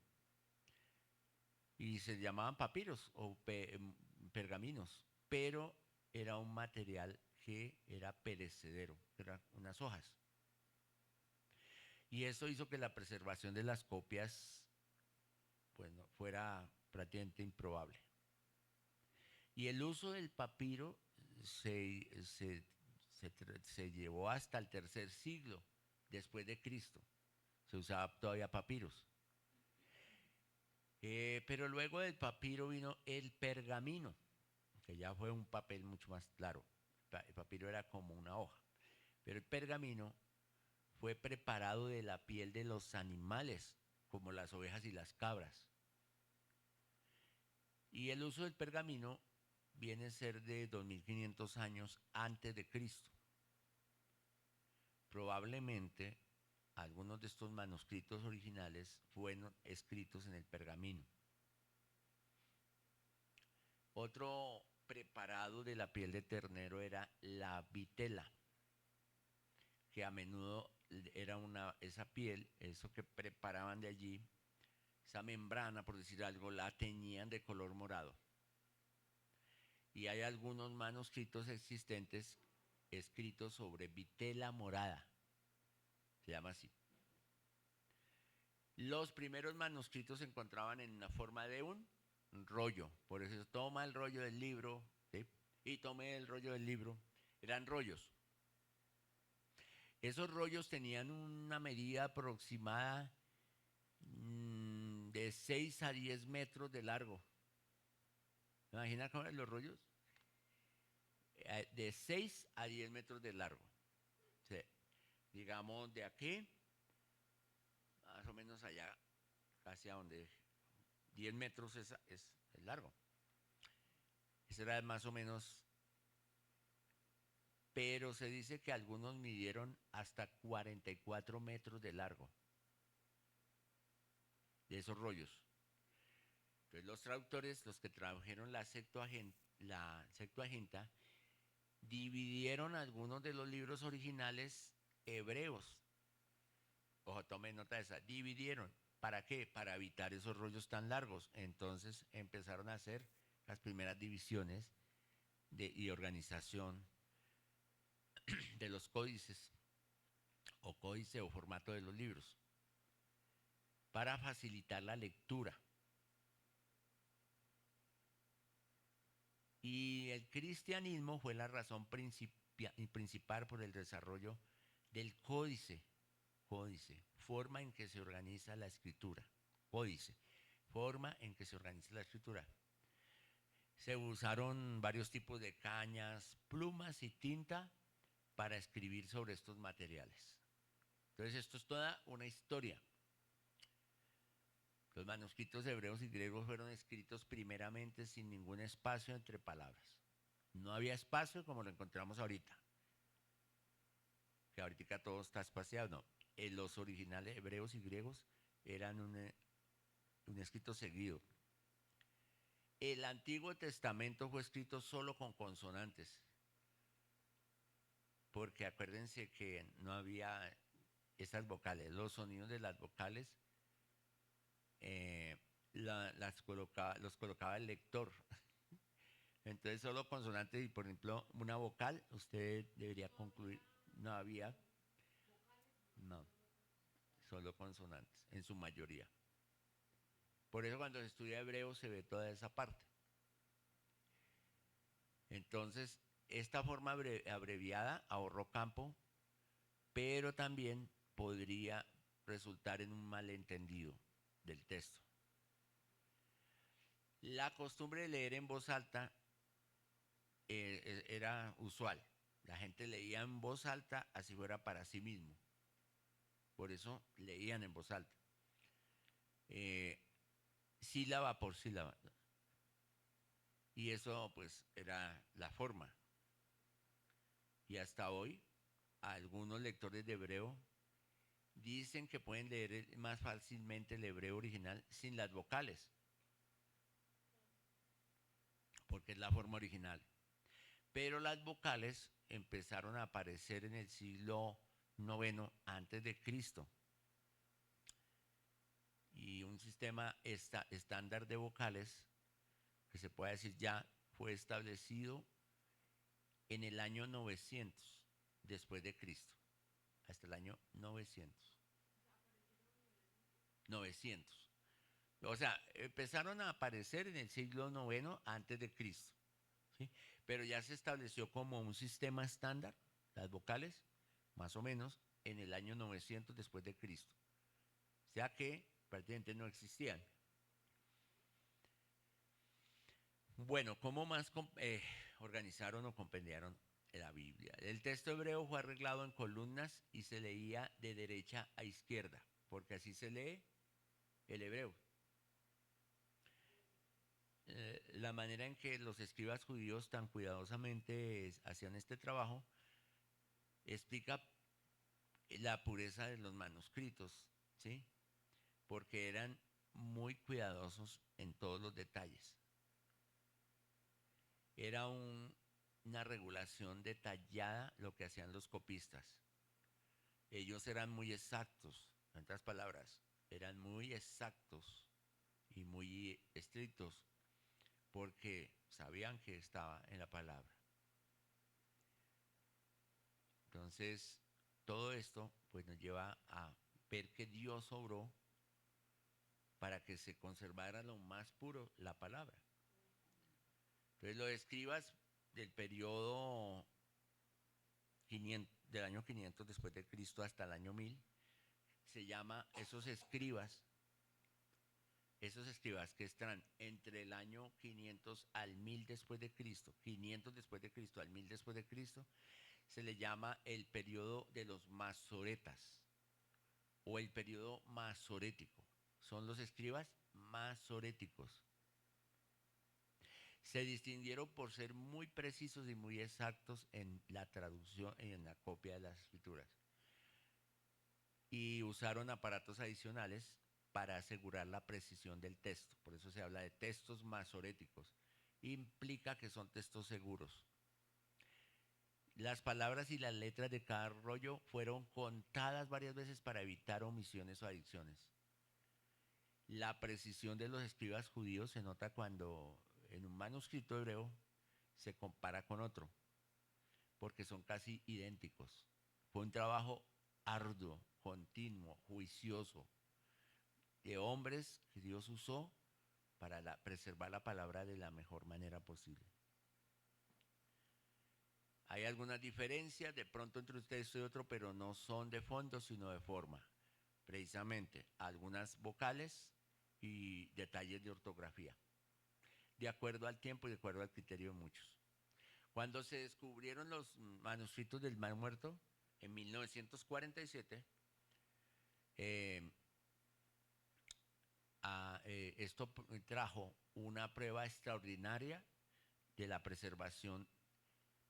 Y se llamaban papiros o pergaminos, pero era un material que era perecedero, eran unas hojas. Y eso hizo que la preservación de las copias bueno, fuera prácticamente improbable. Y el uso del papiro se, se, se llevó hasta el tercer siglo después de Cristo. Se usaba todavía papiros. Pero luego del papiro vino el pergamino, que ya fue un papel mucho más claro. El papiro era como una hoja. Pero el pergamino fue preparado de la piel de los animales, como las ovejas y las cabras. Y el uso del pergamino viene a ser de 2500 años antes de Cristo. Probablemente algunos de estos manuscritos originales fueron escritos en el pergamino. Otro preparado de la piel de ternero era la vitela, que a menudo era esa piel, eso que preparaban de allí, esa membrana, por decir algo, la teñían de color morado. Y hay algunos manuscritos existentes escritos sobre vitela morada, se llama así. Los primeros manuscritos se encontraban en la forma de un rollo, por eso toma el rollo del libro, ¿sí? Y tomé el rollo del libro, eran rollos. Esos rollos tenían una medida aproximada de 6 a 10 metros de largo. ¿Me imagina cómo eran los rollos? De 6 a 10 metros de largo. O sea, digamos de aquí, más o menos allá, casi a donde 10 metros es largo. Ese era más o menos, pero se dice que algunos midieron hasta 44 metros de largo de esos rollos. Entonces los traductores, los que tradujeron la Septuaginta, dividieron algunos de los libros originales hebreos. Ojo, tomen nota de esa. Dividieron. ¿Para qué? Para evitar esos rollos tan largos. Entonces empezaron a hacer las primeras divisiones y organización de los códices o códice o formato de los libros para facilitar la lectura. Y el cristianismo fue la razón principal por el desarrollo del códice. Códice, forma en que se organiza la escritura. Códice, forma en que se organiza la escritura. Se usaron varios tipos de cañas, plumas y tinta para escribir sobre estos materiales. Entonces esto es toda una historia. Los manuscritos hebreos y griegos fueron escritos primeramente sin ningún espacio entre palabras. No había espacio como lo encontramos ahorita, que ahorita todo está espaciado, no. Los originales hebreos y griegos eran un escrito seguido. El Antiguo Testamento fue escrito solo con consonantes, porque acuérdense que no había esas vocales, los sonidos de las vocales los colocaba el lector. Entonces solo consonantes y por ejemplo una vocal, usted debería concluir, no había, no, solo consonantes, en su mayoría. Por eso cuando se estudia hebreo se ve toda esa parte. Entonces, esta forma abreviada ahorró campo, pero también podría resultar en un malentendido del texto. La costumbre de leer en voz alta era usual. La gente leía en voz alta así fuera para sí mismo. por eso leían en voz alta. Eh, Sílaba por sílaba. Y eso pues era la forma. Y hasta hoy algunos lectores de hebreo dicen que pueden leer más fácilmente el hebreo original sin las vocales, porque es la forma original. Pero las vocales empezaron a aparecer en el siglo noveno antes de Cristo. Y un sistema estándar de vocales, que se puede decir ya fue establecido en el año 900 después de Cristo, hasta el año 900. 900. O sea, empezaron a aparecer en el siglo noveno antes de Cristo, ¿sí? Pero ya se estableció como un sistema estándar, las vocales, más o menos, en el año 900 después de Cristo. O sea que prácticamente no existían. Bueno, ¿cómo más organizaron o compendiaron la Biblia? El texto hebreo fue arreglado en columnas y se leía de derecha a izquierda, porque así se lee el hebreo. La manera en que los escribas judíos tan cuidadosamente hacían este trabajo explica la pureza de los manuscritos, ¿sí? Porque eran muy cuidadosos en todos los detalles. Era una regulación detallada lo que hacían los copistas. Ellos eran muy exactos, en otras palabras, eran muy exactos y muy estrictos porque sabían que estaba en la palabra. Entonces, todo esto pues nos lleva a ver que Dios obró para que se conservara lo más puro la palabra. Entonces, los escribas del periodo 500, del año 500 después de Cristo hasta el año 1000, se llama esos escribas que están entre el año 500 al 1000 después de Cristo, 500 después de Cristo al 1000 después de Cristo, se le llama el periodo de los masoretas o el periodo masorético. Son los escribas masoréticos. Se distinguieron por ser muy precisos y muy exactos en la traducción y en la copia de las escrituras. Y usaron aparatos adicionales para asegurar la precisión del texto. Por eso se habla de textos masoréticos. Implica que son textos seguros. Las palabras y las letras de cada rollo fueron contadas varias veces para evitar omisiones o adicciones. La precisión de los escribas judíos se nota cuando en un manuscrito hebreo se compara con otro, porque son casi idénticos. Fue un trabajo arduo, continuo, juicioso, de hombres que Dios usó para preservar la palabra de la mejor manera posible. Hay algunas diferencias de pronto entre un texto y otro, pero no son de fondo, sino de forma. Precisamente, algunas vocales y detalles de ortografía, de acuerdo al tiempo y de acuerdo al criterio de muchos. Cuando se descubrieron los manuscritos del Mar Muerto, en 1947, eh, esto trajo una prueba extraordinaria de la preservación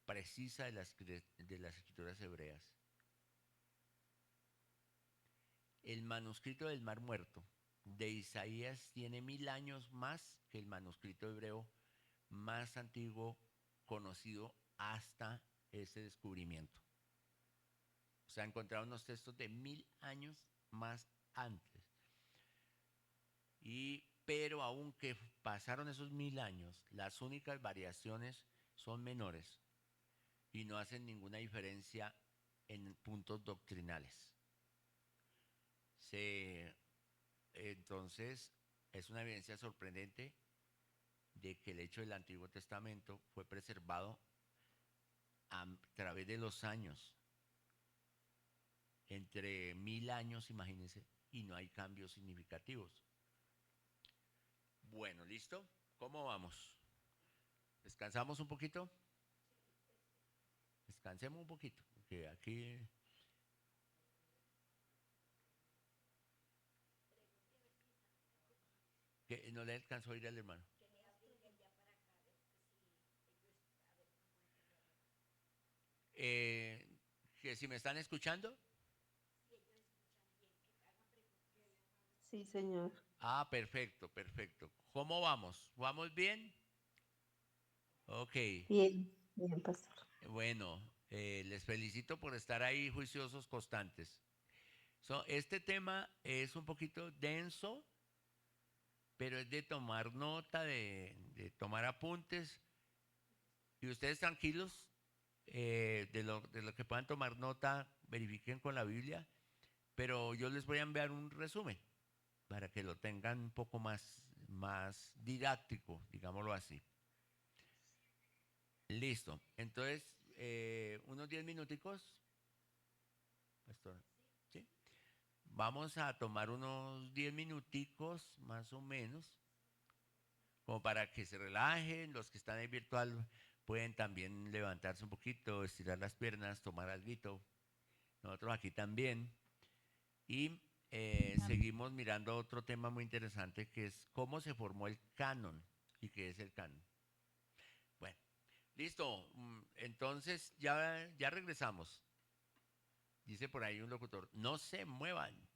precisa de las escrituras hebreas. El manuscrito del Mar Muerto de Isaías tiene 1000 años más que el manuscrito hebreo más antiguo conocido hasta ese descubrimiento. O sea, encontraron unos textos de 1000 años más antes. Pero aunque pasaron esos 1000 años, las únicas variaciones son menores y no hacen ninguna diferencia en puntos doctrinales. Entonces, es una evidencia sorprendente de que el hecho del Antiguo Testamento fue preservado a través de los años, entre 1000 años, imagínense, y no hay cambios significativos. Bueno, ¿listo? ¿Cómo vamos? ¿Descansamos un poquito? Descansemos un poquito, porque aquí Que no le alcanzó a ir al hermano. Eh, que si me están escuchando. Sí, señor. Ah, perfecto, perfecto. ¿Cómo vamos? ¿Vamos bien? Ok, Bien, bien, pastor. bueno, les felicito por estar ahí juiciosos constantes. Este tema es un poquito denso, pero es de tomar nota, de tomar apuntes. Y ustedes tranquilos, de lo que puedan tomar nota, verifiquen con la Biblia, pero yo les voy a enviar un resumen para que lo tengan un poco más didáctico, digámoslo así. Listo. Entonces, unos 10 minuticos, pastor. ¿Sí? Vamos a tomar unos 10 minuticos más o menos, como para que se relajen. Los que están en virtual pueden también levantarse un poquito, estirar las piernas, tomar algo. Nosotros aquí también. Y seguimos mirando otro tema muy interesante que es cómo se formó el canon y qué es el canon. Bueno, listo. Entonces ya regresamos. Dice por ahí un locutor, no se muevan.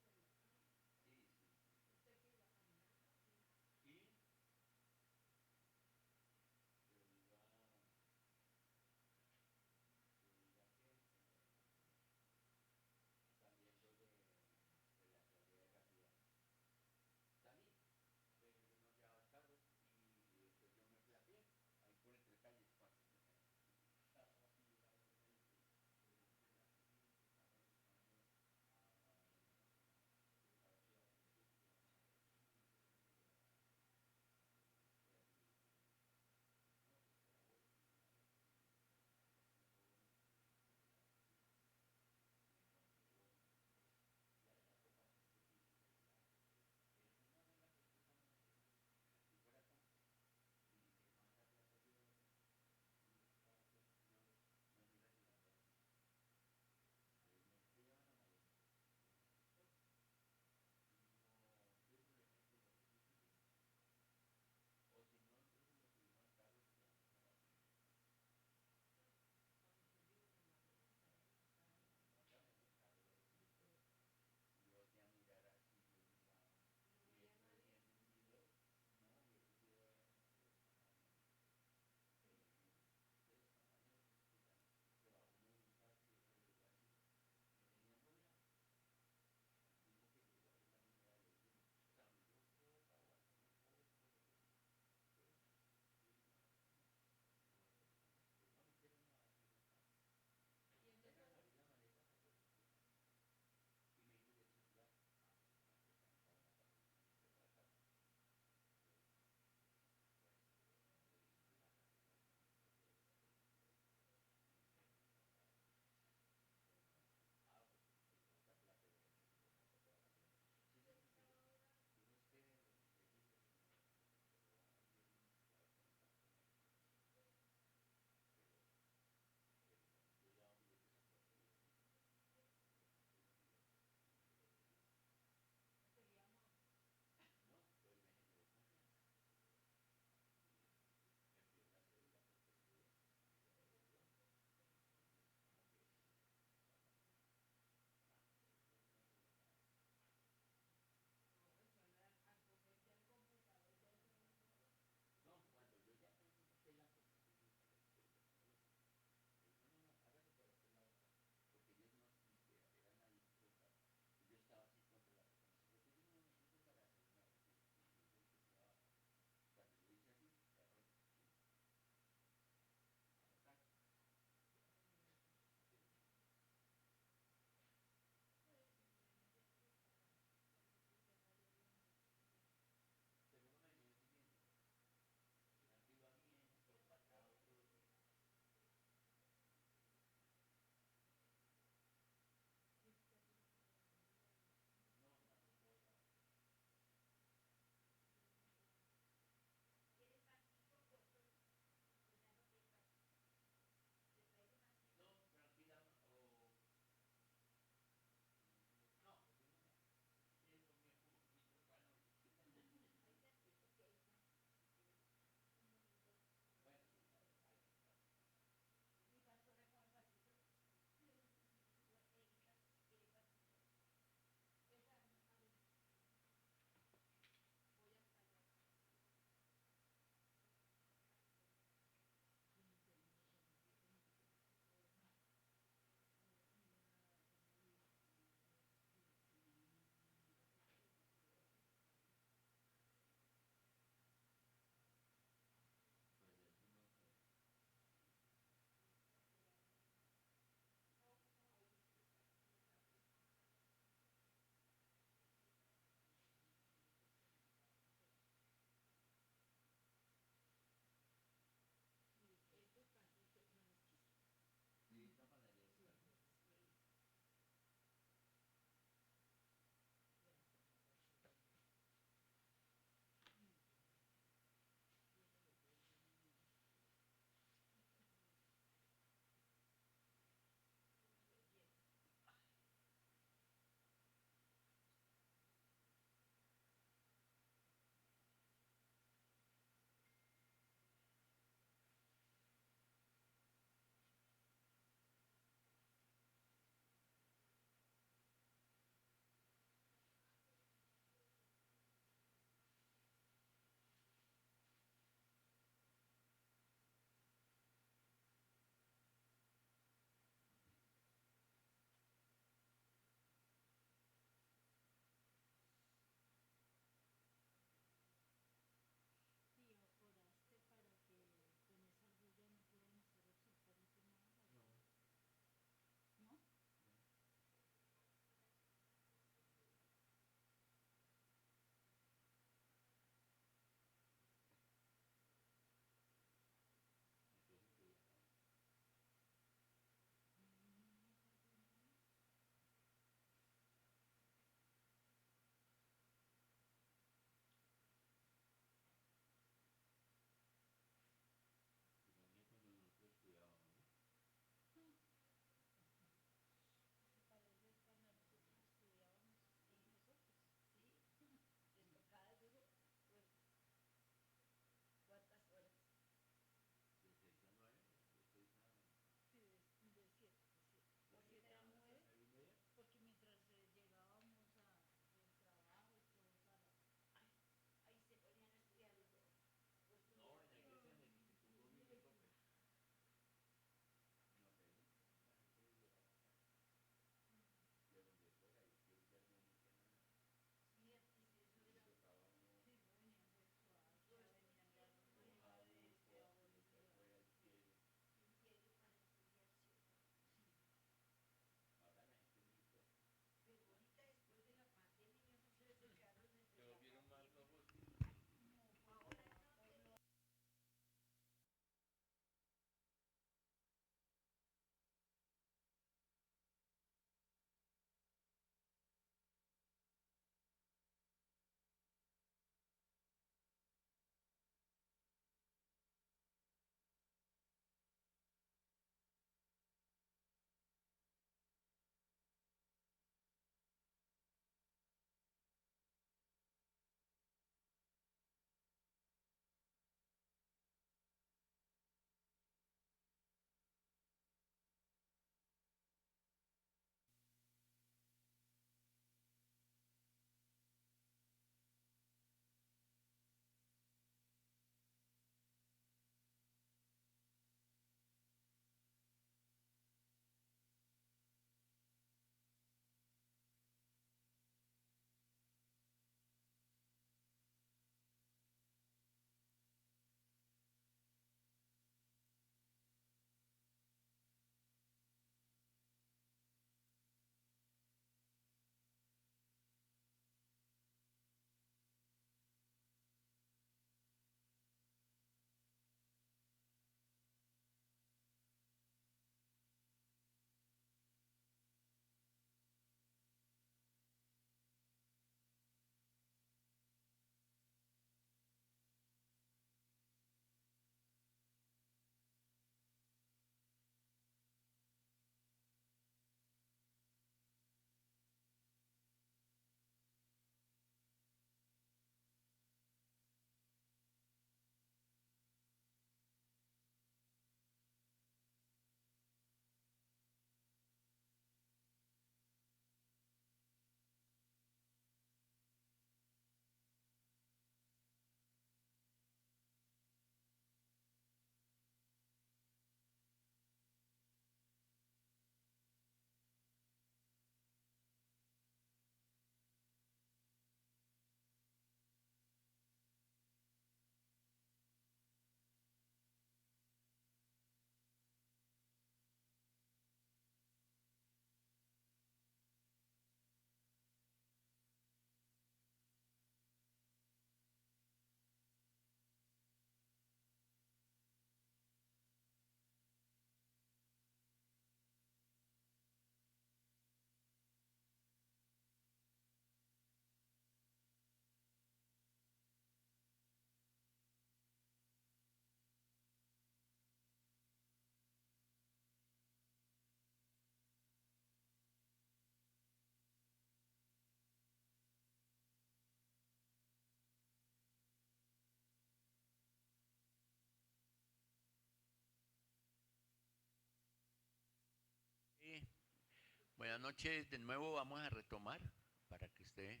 buenas noches. De nuevo vamos a retomar para que esté.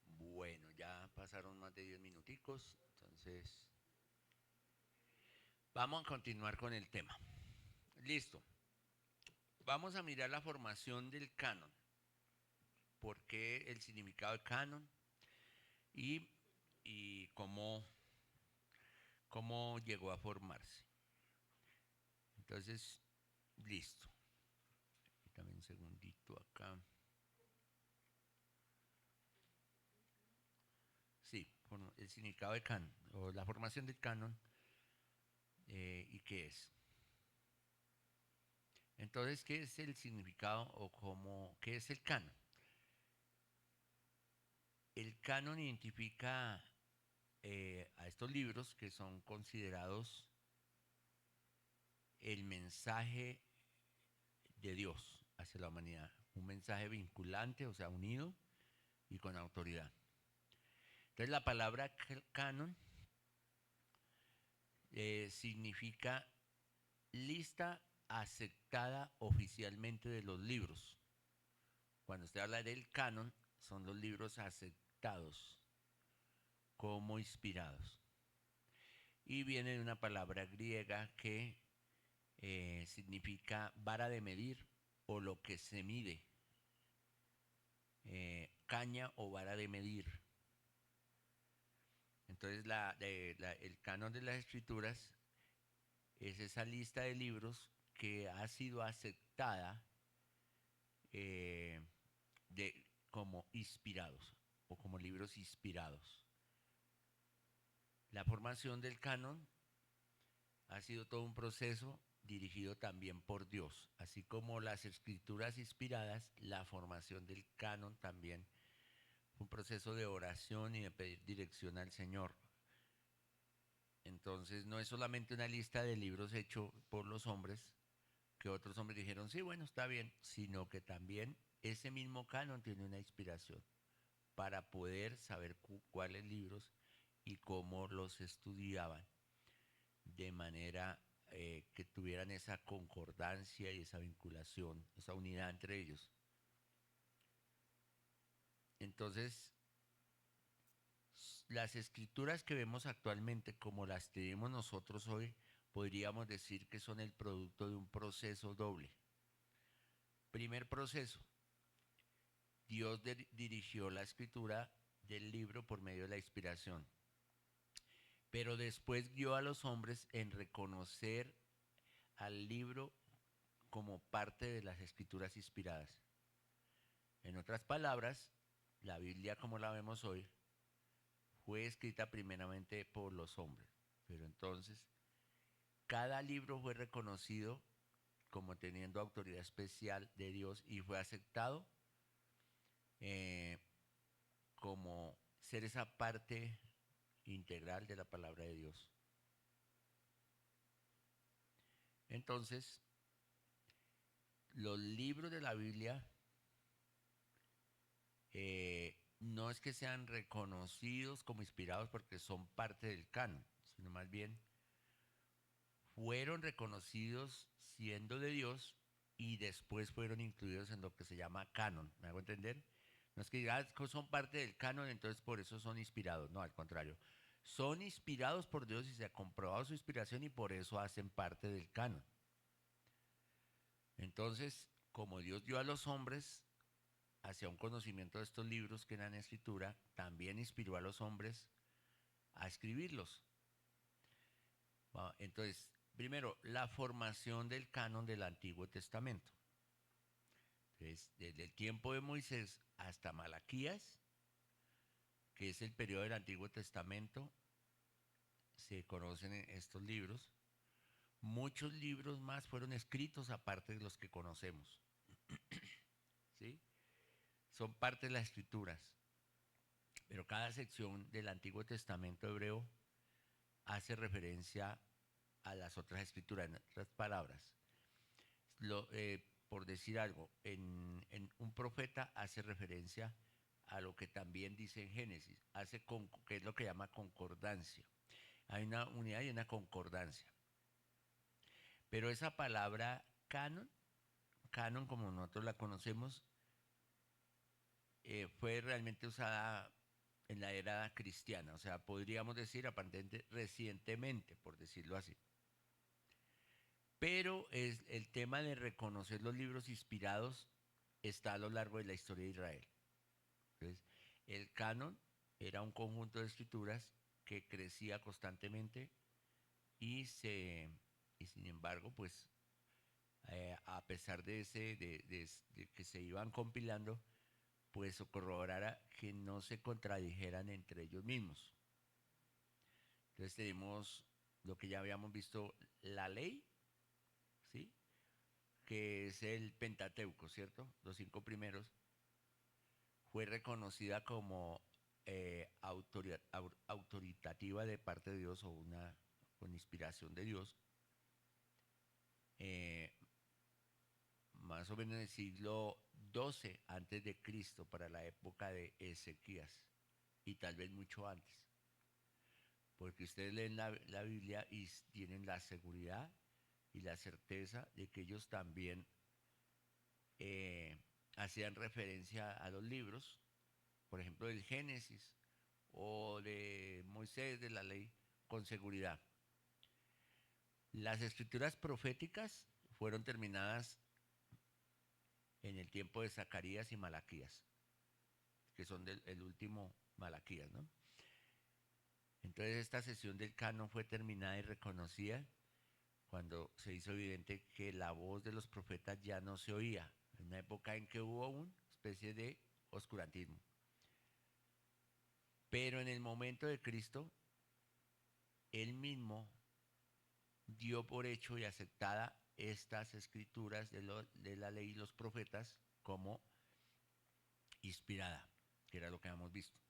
Bueno, ya pasaron más de 10 minuticos, entonces vamos a continuar con el tema. Listo. Vamos a mirar la formación del canon. ¿Por qué el significado del canon? Y, y cómo llegó a formarse. Entonces, listo. Dame un segundito acá. Sí, el significado del canon, o la formación del canon, y qué es. Entonces, ¿qué es el significado o qué es el canon? El canon identifica a estos libros que son considerados el mensaje de Dios hacia la humanidad, un mensaje vinculante, o sea, unido y con autoridad. Entonces, la palabra canon significa lista aceptada oficialmente de los libros. Cuando usted habla del canon, son los libros aceptados como inspirados. Y viene de una palabra griega que significa vara de medir o lo que se mide, caña o vara de medir. Entonces el canon de las escrituras es esa lista de libros que ha sido aceptada eh, como inspirados o como libros inspirados. La formación del canon ha sido todo un proceso dirigido también por Dios, así como las escrituras inspiradas, la formación del canon también fue un proceso de oración y de pedir dirección al Señor. Entonces no es solamente una lista de libros hecho por los hombres, que otros hombres dijeron, sí, bueno, está bien, sino que también ese mismo canon tiene una inspiración para poder saber cuáles libros y cómo los estudiaban de manera que tuvieran esa concordancia y esa vinculación, esa unidad entre ellos. Entonces, las escrituras que vemos actualmente, como las tenemos nosotros hoy, podríamos decir que son el producto de un proceso doble. Primer proceso, Dios dirigió la escritura del libro por medio de la inspiración, pero después guió a los hombres en reconocer al libro como parte de las escrituras inspiradas. En otras palabras, la Biblia como la vemos hoy fue escrita primeramente por los hombres, pero entonces cada libro fue reconocido como teniendo autoridad especial de Dios y fue aceptado eh, como ser esa parte integral de la palabra de Dios. Entonces, los libros de la Biblia no es que sean reconocidos como inspirados porque son parte del canon, sino más bien fueron reconocidos siendo de Dios y después fueron incluidos en lo que se llama canon. ¿Me hago entender? No es que digan, son parte del canon, entonces por eso son inspirados. No, al contrario. Son inspirados por Dios y se ha comprobado su inspiración y por eso hacen parte del canon. Entonces, como Dios dio a los hombres hacia un conocimiento de estos libros que eran escritura, también inspiró a los hombres a escribirlos. Entonces, primero, la formación del canon del Antiguo Testamento. Entonces, desde el tiempo de Moisés hasta Malaquías, que es el periodo del Antiguo Testamento, se conocen estos libros. Muchos libros más fueron escritos aparte de los que conocemos. ¿Sí? Son parte de las escrituras. Pero cada sección del Antiguo Testamento hebreo hace referencia a las otras escrituras. En otras palabras, por decir algo, en un profeta hace referencia a lo que también dice en Génesis, que es lo que llama concordancia. Hay una unidad y una concordancia. Pero esa palabra canon canon, como nosotros la conocemos, fue realmente usada en la era cristiana, o sea, podríamos decir aparentemente recientemente, por decirlo así. Pero es el tema de reconocer los libros inspirados está a lo largo de la historia de Israel. Entonces, el canon era un conjunto de escrituras que crecía constantemente y se y sin embargo, pues a pesar de de que se iban compilando, pues corroborara que no se contradijeran entre ellos mismos. Entonces tenemos lo que ya habíamos visto, la ley, ¿sí? Que es el Pentateuco, ¿cierto? Los 5 primeros, fue reconocida como autoritativa de parte de Dios o una con inspiración de Dios, eh, más o menos en el siglo XII antes de Cristo, para la época de Ezequías, y tal vez mucho antes, porque ustedes leen la Biblia y tienen la seguridad y la certeza de que ellos también eh, hacían referencia a los libros, por ejemplo, del Génesis o de Moisés, de la ley, con seguridad. Las escrituras proféticas fueron terminadas en el tiempo de Zacarías y Malaquías, que son el último Malaquías, ¿no? Entonces esta sesión del canon fue terminada y reconocida cuando se hizo evidente que la voz de los profetas ya no se oía, en una época en que hubo una especie de oscurantismo. Pero en el momento de Cristo, él mismo dio por hecho y aceptada estas escrituras de la ley y los profetas como inspirada, que era lo que habíamos visto.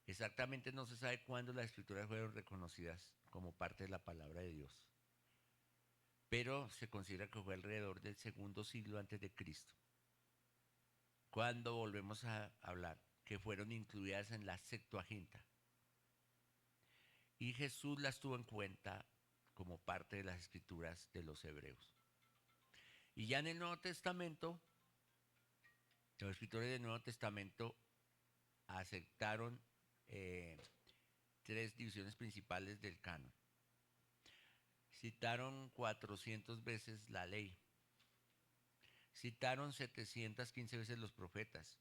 Exactamente no se sabe cuándo las escrituras fueron reconocidas como parte de la palabra de Dios, pero se considera que fue alrededor del segundo siglo antes de Cristo, cuando volvemos a hablar que fueron incluidas en la Septuaginta. Y Jesús las tuvo en cuenta como parte de las escrituras de los hebreos. Y ya en el Nuevo Testamento, los escritores del Nuevo Testamento aceptaron tres divisiones principales del canon. Citaron 400 veces la ley. Citaron 715 veces los profetas.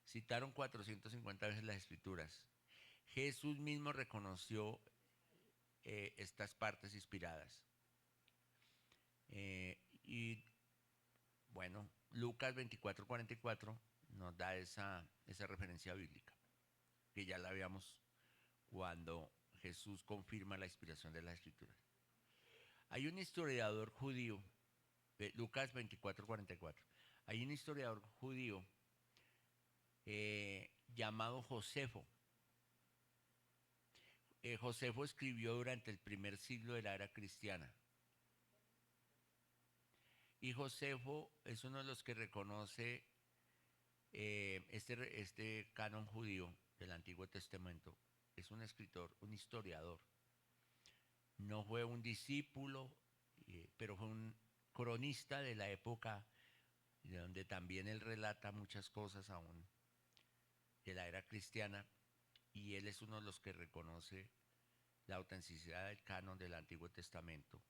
Citaron 450 veces las escrituras. Jesús mismo reconoció estas partes inspiradas. Y bueno, Lucas 24:44 nos da esa referencia bíblica, que ya la veamos cuando Jesús confirma la inspiración de las escrituras. Hay un historiador judío, Lucas 24:44, hay un historiador judío llamado Josefo. Josefo escribió durante el primer siglo de la era cristiana. Y Josefo es uno de los que reconoce este canon judío del Antiguo Testamento. Es un escritor, un historiador. No fue un discípulo, pero fue un cronista de la época, de donde también él relata muchas cosas aún de la era cristiana, y él es uno de los que reconoce la autenticidad del canon del Antiguo Testamento.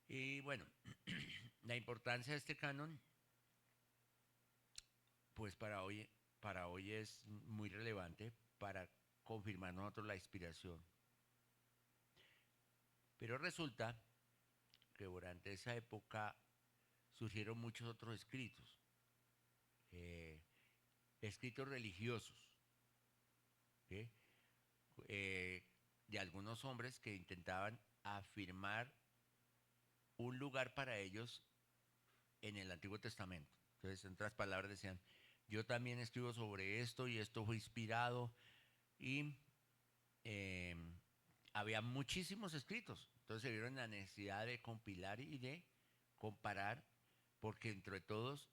Y bueno, la importancia de este canon, pues para hoy es muy relevante para confirmar nosotros la inspiración. Pero resulta que durante esa época surgieron muchos otros escritos, eh, escritos religiosos, ¿sí? eh, de algunos hombres que intentaban afirmar un lugar para ellos en el Antiguo Testamento. Entonces, en otras palabras, decían, yo también escribo sobre esto y esto fue inspirado, y eh, había muchísimos escritos. Entonces se vieron la necesidad de compilar y de comparar, porque entre todos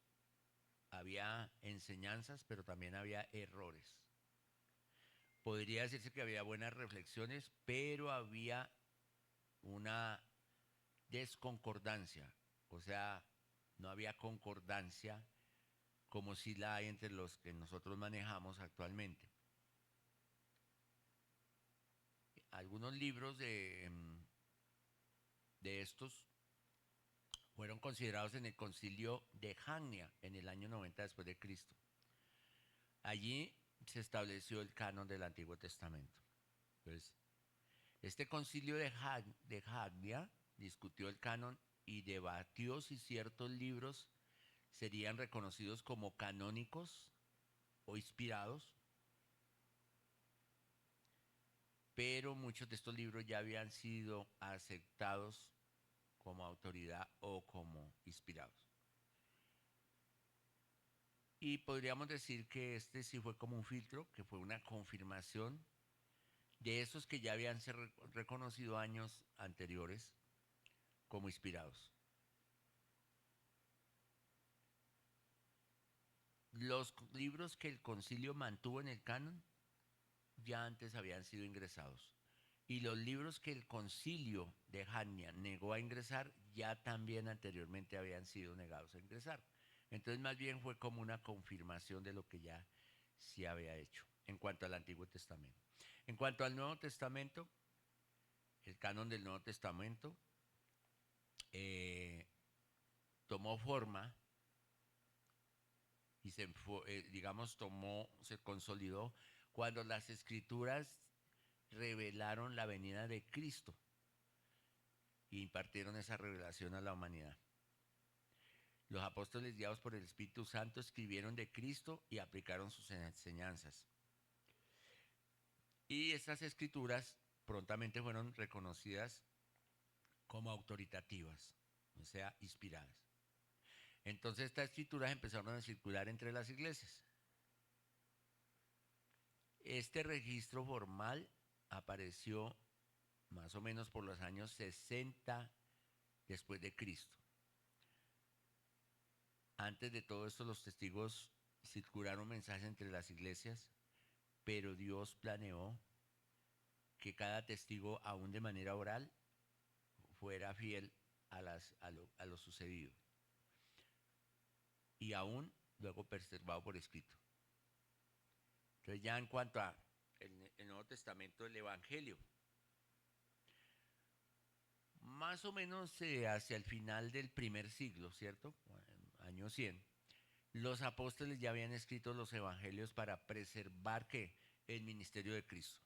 había enseñanzas, pero también había errores. Podría decirse que había buenas reflexiones, pero había una desconcordancia, o sea, no había concordancia como si la hay entre los que nosotros manejamos actualmente. Algunos libros de estos fueron considerados en el concilio de Jania en el año 90 después de Cristo. Allí se estableció el canon del Antiguo Testamento. Entonces, este concilio de Jania discutió el canon y debatió si ciertos libros serían reconocidos como canónicos o inspirados, pero muchos de estos libros ya habían sido aceptados como autoridad o como inspirados. Y podríamos decir que este sí fue como un filtro, que fue una confirmación de esos que ya habían sido reconocidos años anteriores como inspirados. Los libros que el concilio mantuvo en el canon ya antes habían sido ingresados. Y los libros que el concilio de Jania negó a ingresar ya también anteriormente habían sido negados a ingresar. Entonces más bien fue como una confirmación de lo que ya se había hecho en cuanto al Antiguo Testamento. En cuanto al Nuevo Testamento, el canon del Nuevo Testamento eh, tomó forma y digamos, se consolidó cuando las escrituras revelaron la venida de Cristo y impartieron esa revelación a la humanidad. Los apóstoles guiados por el Espíritu Santo escribieron de Cristo y aplicaron sus enseñanzas. Y estas escrituras prontamente fueron reconocidas como autoritativas, o sea, inspiradas. Entonces estas escrituras empezaron a circular entre las iglesias. Este registro formal apareció más o menos por los años 60 después de Cristo. Antes de todo esto, los testigos circularon mensajes entre las iglesias, pero Dios planeó que cada testigo, aún de manera oral, fuera fiel a lo sucedido y aún luego preservado por escrito. Entonces ya en cuanto a el Nuevo Testamento, el Evangelio, más o menos hacia el final del primer siglo, ¿cierto? Año 100, los apóstoles ya habían escrito los evangelios para preservar ¿qué? El ministerio de Cristo.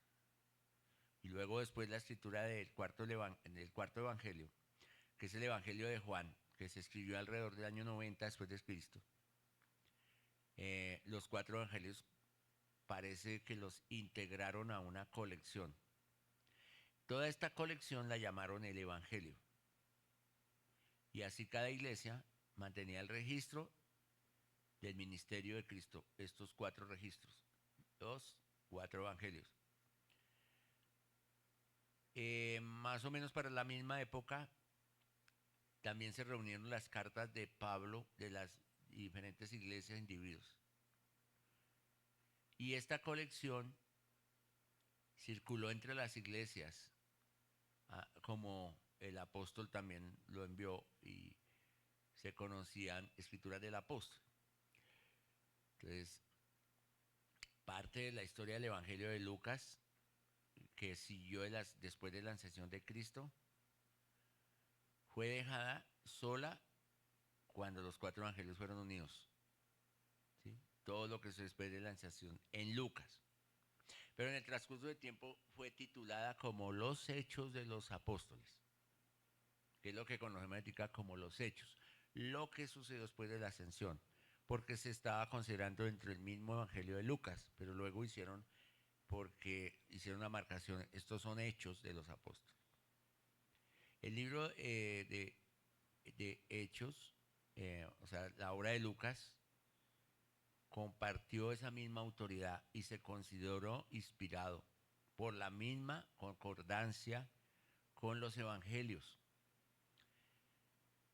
Y luego después la escritura del cuarto evangelio, que es el evangelio de Juan, que se escribió alrededor del año 90 después de Cristo. Los cuatro evangelios parece que los integraron a una colección. Toda esta colección la llamaron el evangelio. Y así cada iglesia mantenía el registro del ministerio de Cristo, estos cuatro registros, los cuatro evangelios. Más o menos para la misma época también se reunieron las cartas de Pablo de las diferentes iglesias e individuos. Y esta colección circuló entre las iglesias, como el apóstol también lo envió y se conocían escrituras del apóstol. Entonces, parte de la historia del Evangelio de Lucas, que siguió después de la ascensión de Cristo, fue dejada sola cuando los cuatro evangelios fueron unidos. ¿Sí? Todo lo que se después de la ascensión en Lucas. Pero en el transcurso del tiempo fue titulada como Los Hechos de los Apóstoles, que es lo que conocemos como los Hechos, lo que sucedió después de la ascensión, porque se estaba considerando dentro del mismo Evangelio de Lucas, pero luego porque hicieron una marcación, estos son Hechos de los Apóstoles. El libro de Hechos, o sea, la obra de Lucas, compartió esa misma autoridad y se consideró inspirado por la misma concordancia con los evangelios.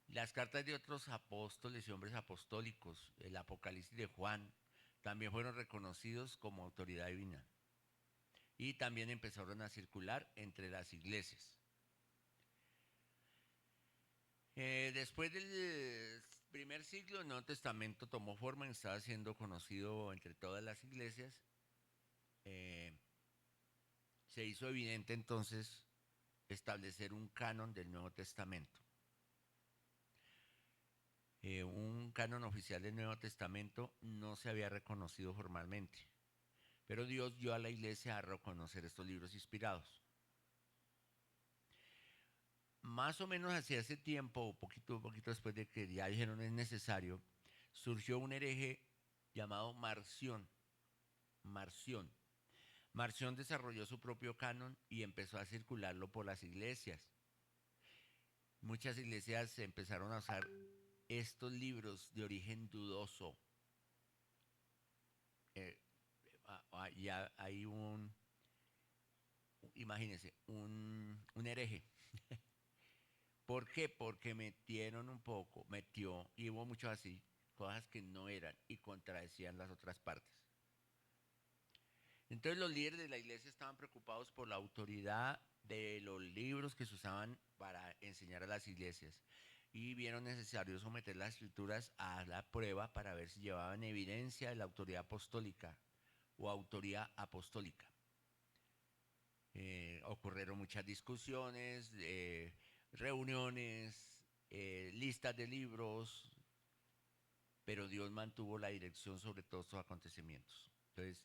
Las cartas de otros apóstoles y hombres apostólicos, el Apocalipsis de Juan, también fueron reconocidos como autoridad divina y también empezaron a circular entre las iglesias. Después del primer siglo, el Nuevo Testamento tomó forma y estaba siendo conocido entre todas las iglesias. Eh, Se hizo evidente entonces establecer un canon del Nuevo Testamento. Un canon oficial del Nuevo Testamento no se había reconocido formalmente, pero Dios dio a la iglesia a reconocer estos libros inspirados. Más o menos hacia ese tiempo, poquito después de que ya dijeron es necesario, surgió un hereje llamado Marción. Marción. Marción desarrolló su propio canon y empezó a circularlo por las iglesias. Muchas iglesias empezaron a usar estos libros de origen dudoso. Eh, ya hay imagínense, un hereje. ¿Por qué? Porque metió, y hubo muchos así, cosas que no eran y contradecían las otras partes. Entonces los líderes de la iglesia estaban preocupados por la autoridad de los libros que se usaban para enseñar a las iglesias y vieron necesario someter las escrituras a la prueba para ver si llevaban evidencia de la autoridad apostólica o autoría apostólica. Ocurrieron muchas discusiones, reuniones, listas de libros, pero Dios mantuvo la dirección sobre todos estos acontecimientos. Entonces,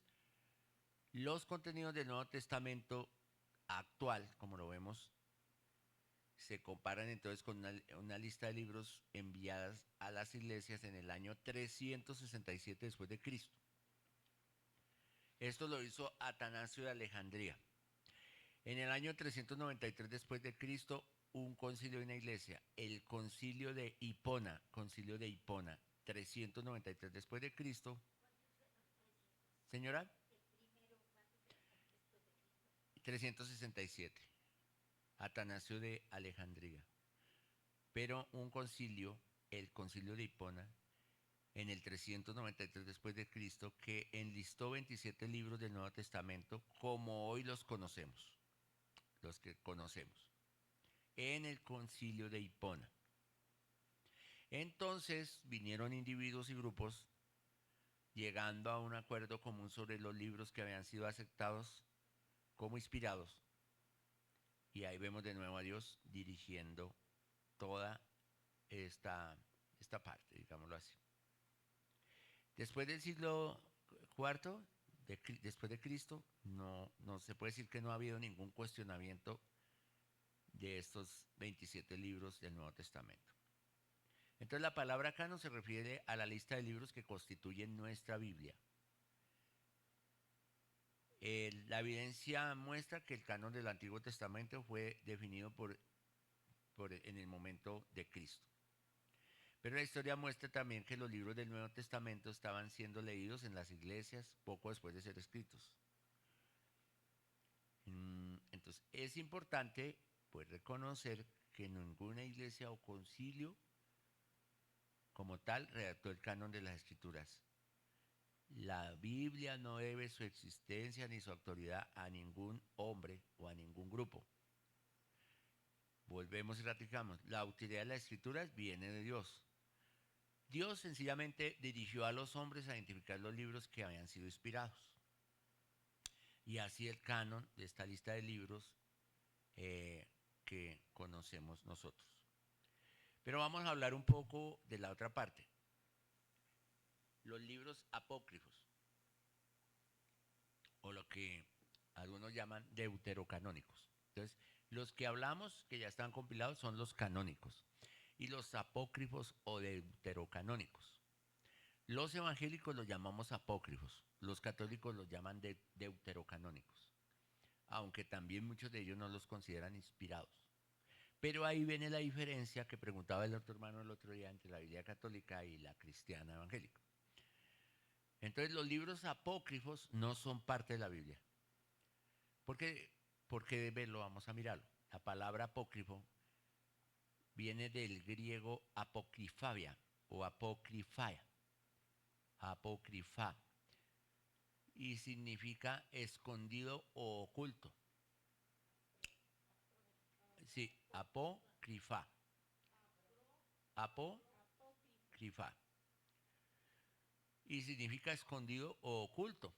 los contenidos del Nuevo Testamento actual, como lo vemos, se comparan entonces con una lista de libros enviadas a las iglesias en el año 367 después de Cristo. Esto lo hizo Atanasio de Alejandría. En el año 393 después de Cristo, un concilio de una iglesia, el concilio de Hipona, 393 después de Cristo. Señora, 367. Atanasio de Alejandría. Pero un concilio, el concilio de Hipona, en el 393 después de Cristo, que enlistó 27 libros del Nuevo Testamento como hoy los conocemos, los que conocemos, en el concilio de Hipona. Entonces vinieron individuos y grupos llegando a un acuerdo común sobre los libros que habían sido aceptados como inspirados. Y ahí vemos de nuevo a Dios dirigiendo toda esta parte, digámoslo así. Después del siglo IV, después de Cristo, no se puede decir que no ha habido ningún cuestionamiento de estos 27 libros del Nuevo Testamento. Entonces la palabra canon se refiere a la lista de libros que constituyen nuestra Biblia. La evidencia muestra que el canon del Antiguo Testamento fue definido en el momento de Cristo. Pero la historia muestra también que los libros del Nuevo Testamento estaban siendo leídos en las iglesias poco después de ser escritos. Entonces es importante pues reconocer que ninguna iglesia o concilio como tal redactó el canon de las escrituras. La Biblia no debe su existencia ni su autoridad a ningún hombre o a ningún grupo. Volvemos y ratificamos, la autoridad de las escrituras viene de Dios. Dios sencillamente dirigió a los hombres a identificar los libros que habían sido inspirados. Y así el canon de esta lista de libros que conocemos nosotros. Pero vamos a hablar un poco de la otra parte. Los libros apócrifos, o lo que algunos llaman deuterocanónicos. Entonces, los que hablamos, que ya están compilados, son los canónicos. Y los apócrifos o deuterocanónicos. Los evangélicos los llamamos apócrifos, los católicos los llaman deuterocanónicos, aunque también muchos de ellos no los consideran inspirados. Pero ahí viene la diferencia que preguntaba el otro hermano el otro día entre la Biblia católica y la cristiana evangélica. Entonces los libros apócrifos no son parte de la Biblia. ¿Por qué verlo? Vamos a mirarlo. La palabra apócrifo viene del griego apocrifabia o apocrifaya. Apócrifa, y significa escondido o oculto. Sí, apócrifa. Apócrifa. Y significa escondido o oculto.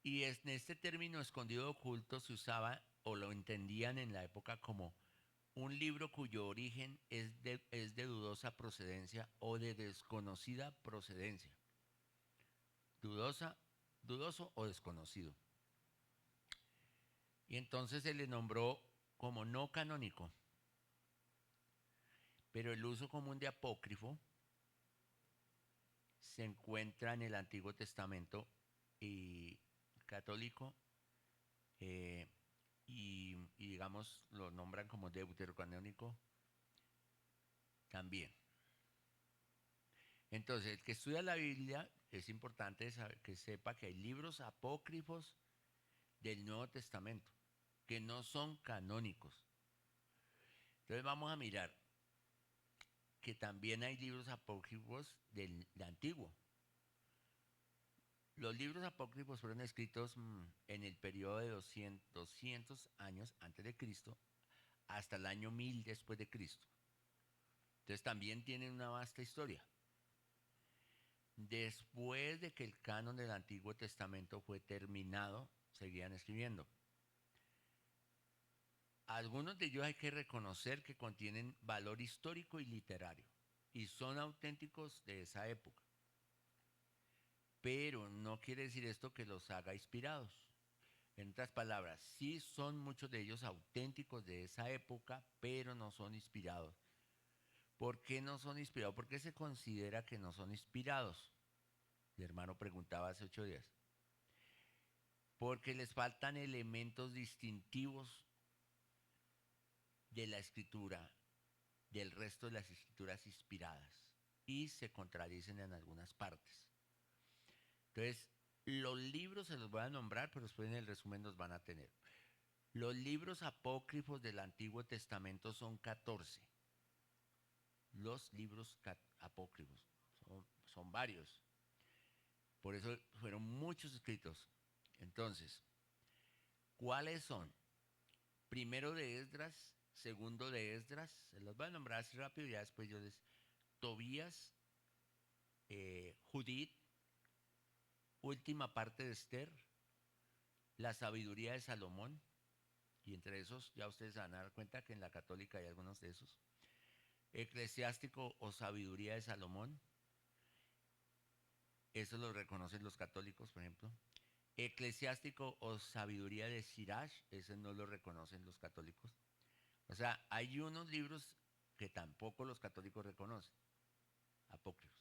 Y en este término escondido o oculto se usaba o lo entendían en la época como un libro cuyo origen es de dudosa procedencia o de desconocida procedencia. Dudosa, dudoso o desconocido. Y entonces se le nombró como no canónico. Pero el uso común de apócrifo se encuentra en el Antiguo Testamento y católico eh, y digamos lo nombran como deuterocanónico también. Entonces, el que estudia la Biblia es importante saber, que sepa que hay libros apócrifos del Nuevo Testamento que no son canónicos. Entonces vamos a mirar que también hay libros apócrifos del Antiguo. Los libros apócrifos fueron escritos en el periodo de 200 años antes de Cristo hasta el año 1000 después de Cristo. Entonces también tienen una vasta historia. Después de que el canon del Antiguo Testamento fue terminado, seguían escribiendo. Algunos de ellos hay que reconocer que contienen valor histórico y literario y son auténticos de esa época. Pero no quiere decir esto que los haga inspirados. En otras palabras, sí son muchos de ellos auténticos de esa época, pero no son inspirados. ¿Por qué no son inspirados? ¿Por qué se considera que no son inspirados? El hermano preguntaba hace 8 días. Porque les faltan elementos distintivos de la escritura, del resto de las escrituras inspiradas, y se contradicen en algunas partes. Entonces, los libros se los voy a nombrar, pero después en el resumen los van a tener. Los libros apócrifos del Antiguo Testamento son 14. Los libros apócrifos son varios. Por eso fueron muchos escritos. Entonces, ¿cuáles son? Primero de Esdras, segundo de Esdras, se los voy a nombrar así rápido y ya después yo les... Tobías, Judith, última parte de Esther, la sabiduría de Salomón, y entre esos ya ustedes se van a dar cuenta que en la católica hay algunos de esos. Eclesiástico o sabiduría de Salomón, eso lo reconocen los católicos, por ejemplo. Eclesiástico o sabiduría de Sirach, ese no lo reconocen los católicos. O sea, hay unos libros que tampoco los católicos reconocen, apócrifos,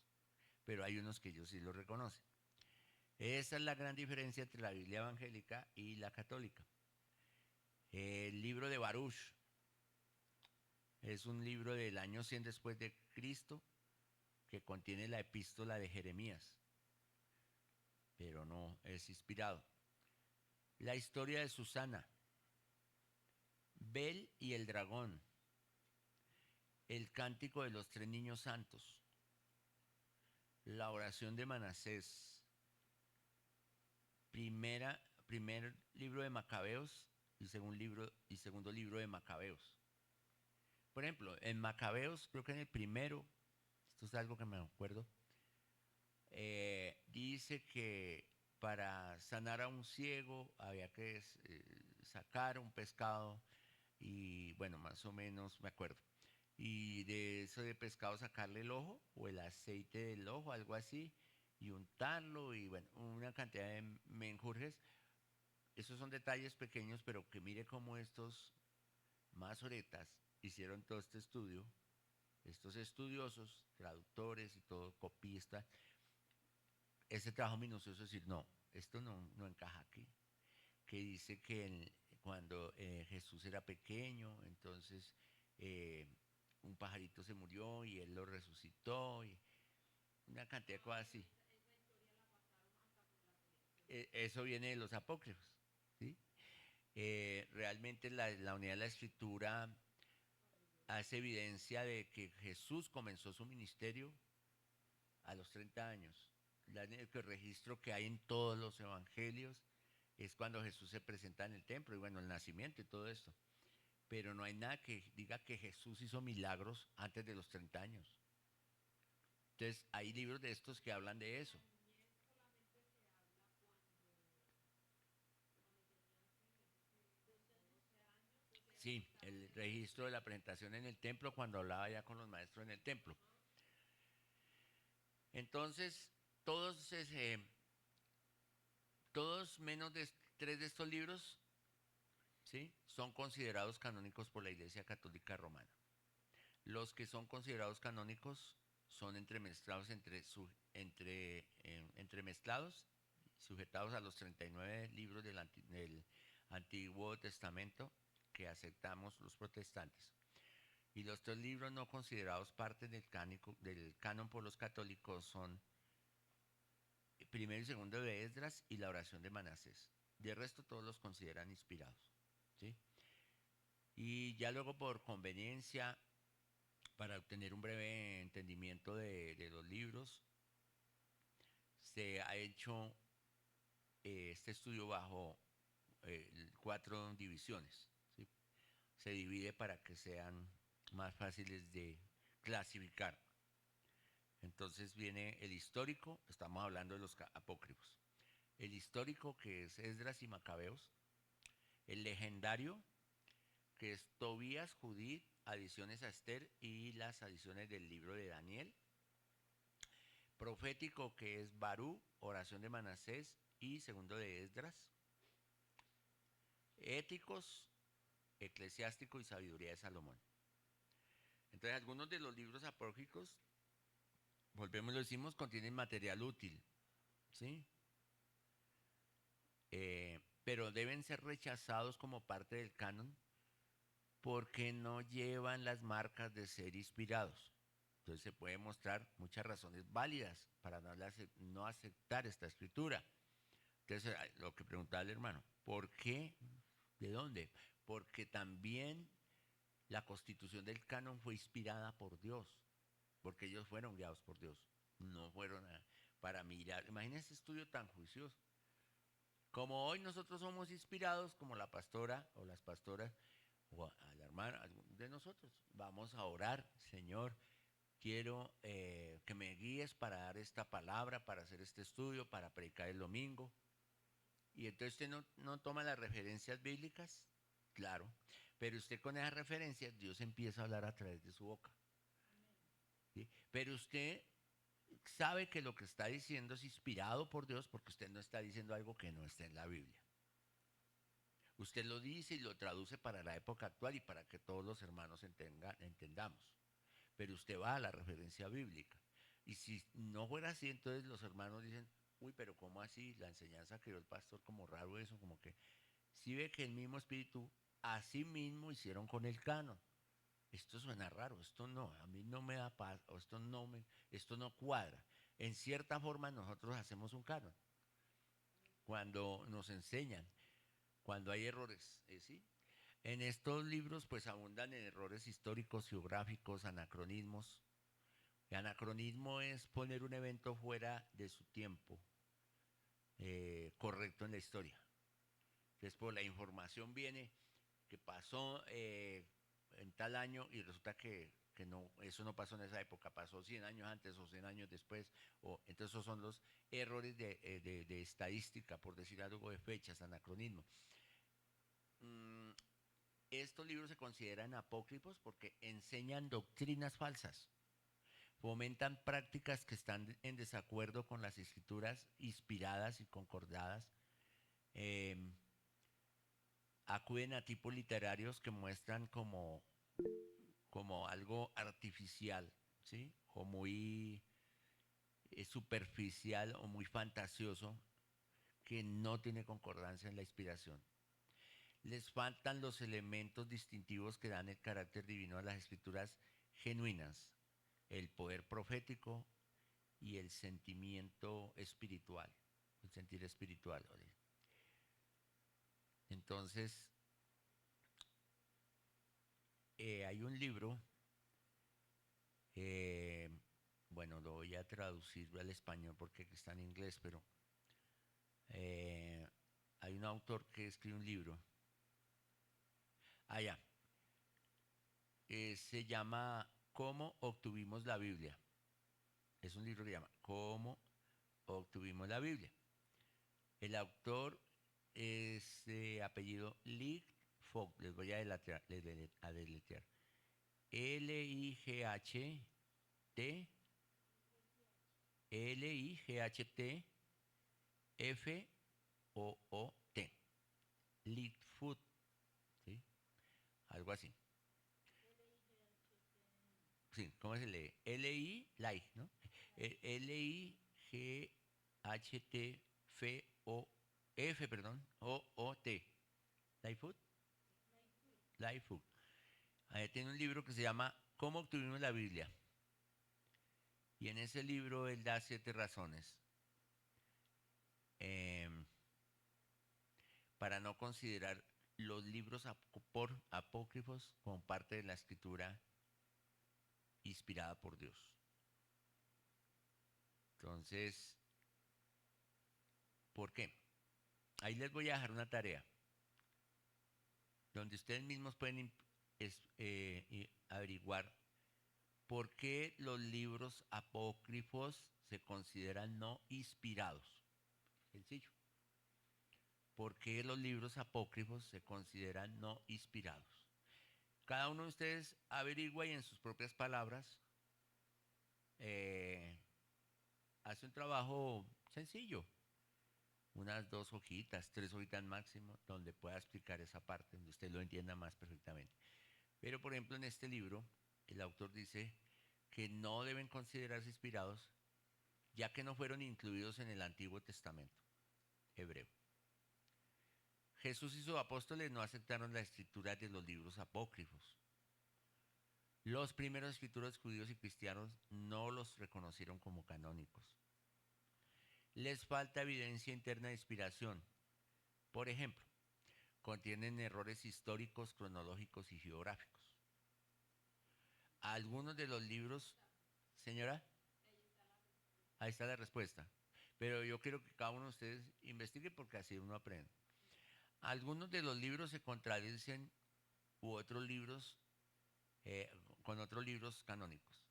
pero hay unos que ellos sí los reconocen. Esa es la gran diferencia entre la Biblia evangélica y la católica. El libro de Baruch es un libro del año 100 después de Cristo que contiene la epístola de Jeremías, pero no es inspirado. La historia de Susana, Bel y el dragón, el cántico de los 3 niños santos, la oración de Manasés, primer libro de Macabeos y segundo libro de Macabeos. Por ejemplo, en Macabeos, creo que en el primero, esto es algo que me acuerdo, dice que para sanar a un ciego había que sacar un pescado y bueno, más o menos me acuerdo. Y de eso de pescado sacarle el ojo o el aceite del ojo, algo así, y untarlo y bueno, una cantidad de menjurjes. Esos son detalles pequeños, pero que mire cómo estos masoretas hicieron todo este estudio, estos estudiosos, traductores y todo, copistas, ese trabajo minucioso es decir, no, esto no encaja aquí. Que dice que cuando Jesús era pequeño, entonces un pajarito se murió y él lo resucitó y una cantidad de cosas así. Eso viene de los apócrifos, ¿sí? Realmente la unidad de la escritura hace evidencia de que Jesús comenzó su ministerio a los 30 años. El registro que hay en todos los evangelios es cuando Jesús se presenta en el templo y bueno, el nacimiento y todo esto. pero no hay nada que diga que Jesús hizo milagros antes de los 30 años. Entonces, hay libros de estos que hablan de eso. Sí, el registro de la presentación en el templo cuando hablaba ya con los maestros en el templo. Entonces, todos, todos menos de tres de estos libros, ¿sí?, son considerados canónicos por la Iglesia Católica Romana. Los que son considerados canónicos son entremezclados entremezclados, sujetados a los 39 libros del Antiguo Testamento que aceptamos los protestantes. Y los tres libros no considerados parte del canon por los católicos son primero y segundo de Esdras y la oración de Manasés. De resto todos los consideran inspirados, ¿sí? Y ya luego por conveniencia, para obtener un breve entendimiento de los libros, se ha hecho este estudio bajo cuatro divisiones, ¿sí? Se divide para que sean más fáciles de clasificar. Entonces viene el histórico, estamos hablando de los apócrifos. El histórico, que es Esdras y Macabeos. El legendario, que es Tobías, Judith, adiciones a Esther y las adiciones del libro de Daniel. Profético, que es Barú, oración de Manasés y segundo de Esdras. Éticos, eclesiástico y sabiduría de Salomón. Entonces, algunos de los libros apócrifos, volvemos y lo decimos, contienen material útil, ¿sí? Pero deben ser rechazados como parte del canon porque no llevan las marcas de ser inspirados. Entonces se pueden mostrar muchas razones válidas para no aceptar esta escritura. Entonces, lo que preguntaba el hermano, ¿por qué? ¿De dónde? Porque también la constitución del canon fue inspirada por Dios, porque ellos fueron guiados por Dios, no fueron para mirar. Imagínense ese estudio tan juicioso. Como hoy nosotros somos inspirados, como la pastora o las pastoras, o a la hermana de nosotros, vamos a orar, Señor, quiero que me guíes para dar esta palabra, para hacer este estudio, para predicar el domingo. Y entonces usted no toma las referencias bíblicas, claro, pero usted con esas referencias Dios empieza a hablar a través de su boca. ¿Sí? Pero usted sabe que lo que está diciendo es inspirado por Dios porque usted no está diciendo algo que no esté en la Biblia. Usted lo dice y lo traduce para la época actual y para que todos los hermanos entendamos. Pero usted va a la referencia bíblica. Y si no fuera así, entonces los hermanos dicen, uy, pero ¿cómo así? La enseñanza que dio el pastor, como raro eso, como que si ve que el mismo espíritu así mismo hicieron con el canon. Esto suena raro, esto no, a mí no me da paz, o esto no cuadra. En cierta forma nosotros hacemos un canon. Cuando nos enseñan, cuando hay errores, ¿sí? En estos libros pues abundan en errores históricos, geográficos, anacronismos. El anacronismo es poner un evento fuera de su tiempo correcto en la historia. Entonces, por la información viene que pasó en tal año y resulta que no, eso no pasó en esa época, pasó 100 años antes o 100 años después. Entonces, esos son los errores de estadística, por decir algo, de fechas, anacronismo. Estos libros se consideran apócrifos porque enseñan doctrinas falsas, fomentan prácticas que están en desacuerdo con las escrituras inspiradas y concordadas, eh, acuden a tipos literarios que muestran como algo artificial, ¿sí? O muy superficial o muy fantasioso que no tiene concordancia en la inspiración. Les faltan los elementos distintivos que dan el carácter divino a las escrituras genuinas, el poder profético y el sentimiento espiritual, el sentir espiritual. Entonces, hay un libro, eh, bueno, lo voy a traducir al español porque está en inglés, pero hay un autor que escribe un libro. Ah, ya. se llama ¿Cómo obtuvimos la Biblia? Es un libro que se llama ¿Cómo obtuvimos la Biblia? El autor es de apellido Lig Fogg. Les voy a deletrear. L-I-G-H-T, Lightfoot. Lightfoot, ¿sí? Algo así. Sí, ¿cómo se lee? L-I, Light, ¿no? L-I-G-H-T, F, perdón, O-O-T. Lightfoot. Lightfoot. Ahí tiene un libro que se llama ¿Cómo obtuvimos la Biblia? Y en ese libro él da 7 razones eh, para no considerar los libros apócrifos como parte de la escritura inspirada por Dios. Entonces, ¿por qué? Ahí les voy a dejar una tarea donde ustedes mismos pueden averiguar por qué los libros apócrifos se consideran no inspirados. Sencillo. ¿Por qué los libros apócrifos se consideran no inspirados? Cada uno de ustedes averigua y en sus propias palabras eh, hace un trabajo sencillo, unas 2 hojitas, 3 hojitas máximo, donde pueda explicar esa parte, donde usted lo entienda más perfectamente. Pero, por ejemplo, en este libro, el autor dice que no deben considerarse inspirados, ya que no fueron incluidos en el Antiguo Testamento hebreo. Jesús y sus apóstoles no aceptaron la escritura de los libros apócrifos. Los primeros escritores judíos y cristianos no los reconocieron como canónicos. Les falta evidencia interna de inspiración. Por ejemplo, contienen errores históricos, cronológicos y geográficos. Algunos de los libros, señora, ahí está la respuesta. Pero yo quiero que cada uno de ustedes investigue porque así uno aprende. Algunos de los libros se contradicen u otros libros eh, con otros libros canónicos.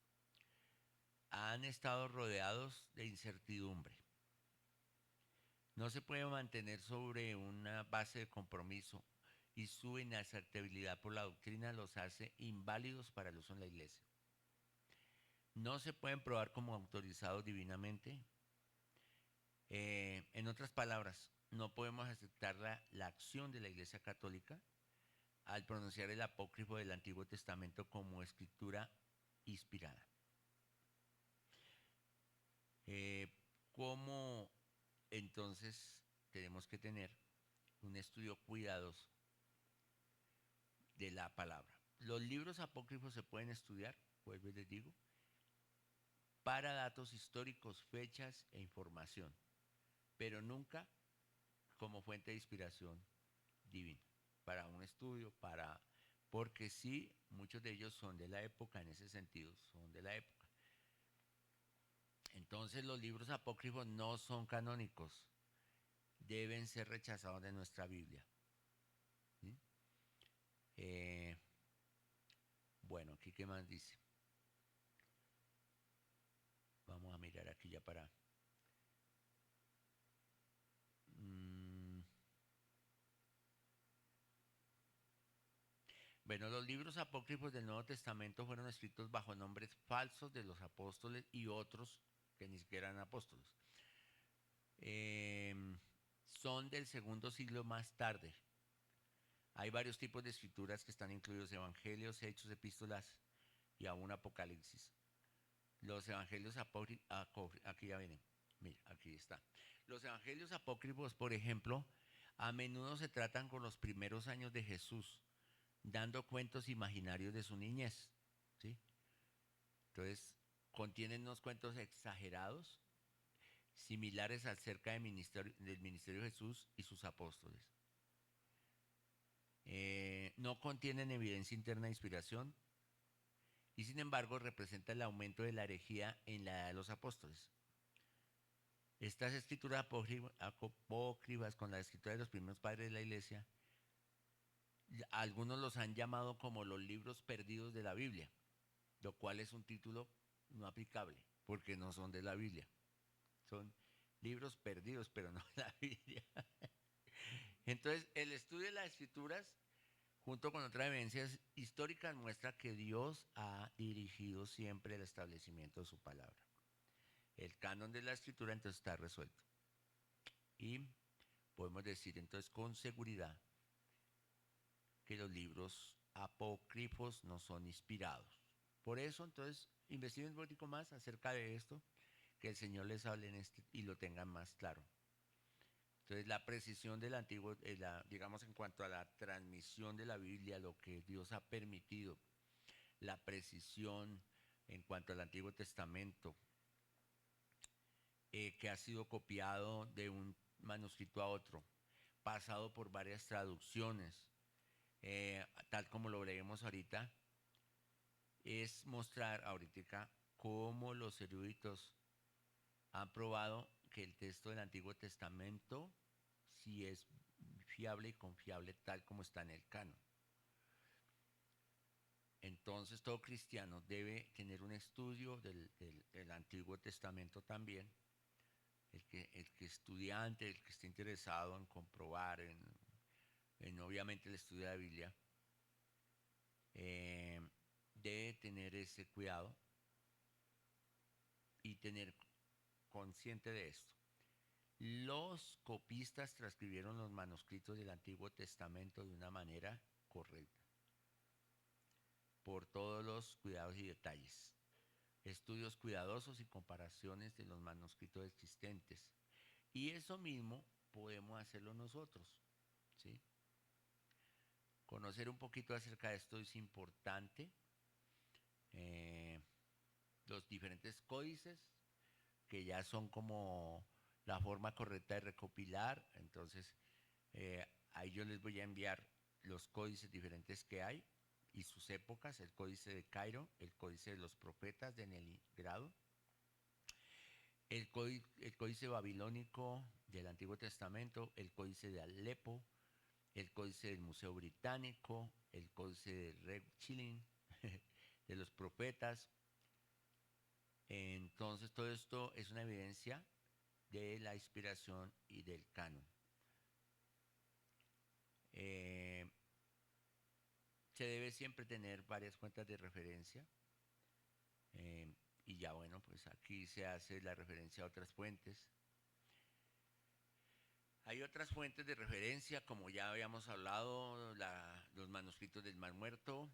Han estado rodeados de incertidumbre. No se puede mantener sobre una base de compromiso y su inaceptabilidad por la doctrina los hace inválidos para el uso en la iglesia. No se pueden probar como autorizados divinamente. En otras palabras, no podemos aceptar la acción de la Iglesia Católica al pronunciar el apócrifo del Antiguo Testamento como escritura inspirada. ¿Cómo entonces tenemos que tener un estudio cuidadoso de la palabra? Los libros apócrifos se pueden estudiar, vuelvo y les digo, para datos históricos, fechas e información, pero nunca como fuente de inspiración divina, para un estudio, porque sí, muchos de ellos son de la época, en ese sentido, son de la época. Entonces los libros apócrifos no son canónicos, deben ser rechazados de nuestra Biblia. ¿Sí? Bueno, aquí qué más dice. Vamos a mirar aquí ya para... Bueno, los libros apócrifos del Nuevo Testamento fueron escritos bajo nombres falsos de los apóstoles y otros que ni siquiera eran apóstoles. Son del segundo siglo más tarde. Hay varios tipos de escrituras que están incluidos: evangelios, hechos, epístolas y aún apocalipsis. Los evangelios apócrifos, aquí ya vienen, mira, aquí está. Los evangelios apócrifos, por ejemplo, a menudo se tratan con los primeros años de Jesús, dando cuentos imaginarios de su niñez, ¿sí? Entonces, contienen unos cuentos exagerados, similares acerca del ministerio de Jesús y sus apóstoles. No contienen evidencia interna de inspiración y sin embargo representa el aumento de la herejía en la edad de los apóstoles. Estas escrituras apócrifas con la escritura de los primeros padres de la iglesia Algunos los han llamado como los libros perdidos de la Biblia, lo cual es un título no aplicable, porque no son de la Biblia. Son libros perdidos, pero no de la Biblia. Entonces, el estudio de las escrituras, junto con otras evidencias históricas, muestra que Dios ha dirigido siempre el establecimiento de su palabra. El canon de la escritura entonces está resuelto. Y podemos decir entonces con seguridad que los libros apócrifos no son inspirados. Por eso entonces investiguen un poquito más acerca de esto, que el Señor les hable en este y lo tengan más claro. Entonces la precisión del antiguo, digamos en cuanto a la transmisión de la Biblia, lo que Dios ha permitido, la precisión en cuanto al Antiguo Testamento, que ha sido copiado de un manuscrito a otro, pasado por varias traducciones, tal como lo veremos ahorita, es mostrar ahorita cómo los eruditos han probado que el texto del Antiguo Testamento sí es fiable y confiable tal como está en el canon. Entonces todo cristiano debe tener un estudio del Antiguo Testamento también. El que estudiante, el que esté interesado en comprobar, en obviamente el estudio de la Biblia, eh, debe tener ese cuidado y tener consciente de esto. Los copistas transcribieron los manuscritos del Antiguo Testamento de una manera correcta, por todos los cuidados y detalles. Estudios cuidadosos y comparaciones de los manuscritos existentes. Y eso mismo podemos hacerlo nosotros, ¿sí? Conocer un poquito acerca de esto es importante. Eh, los diferentes códices, que ya son como la forma correcta de recopilar. Entonces, ahí yo les voy a enviar los códices diferentes que hay y sus épocas, el códice de Cairo, el códice de los profetas de Neligrado, el códice babilónico del Antiguo Testamento, el códice de Alepo, el códice del Museo Británico, el códice de Red Chilling, de los profetas. Entonces todo esto es una evidencia de la inspiración y del canon. Se debe siempre tener varias fuentes de referencia, y ya bueno, pues aquí se hace la referencia a otras fuentes. Hay otras fuentes de referencia, como ya habíamos hablado, los manuscritos del Mar Muerto,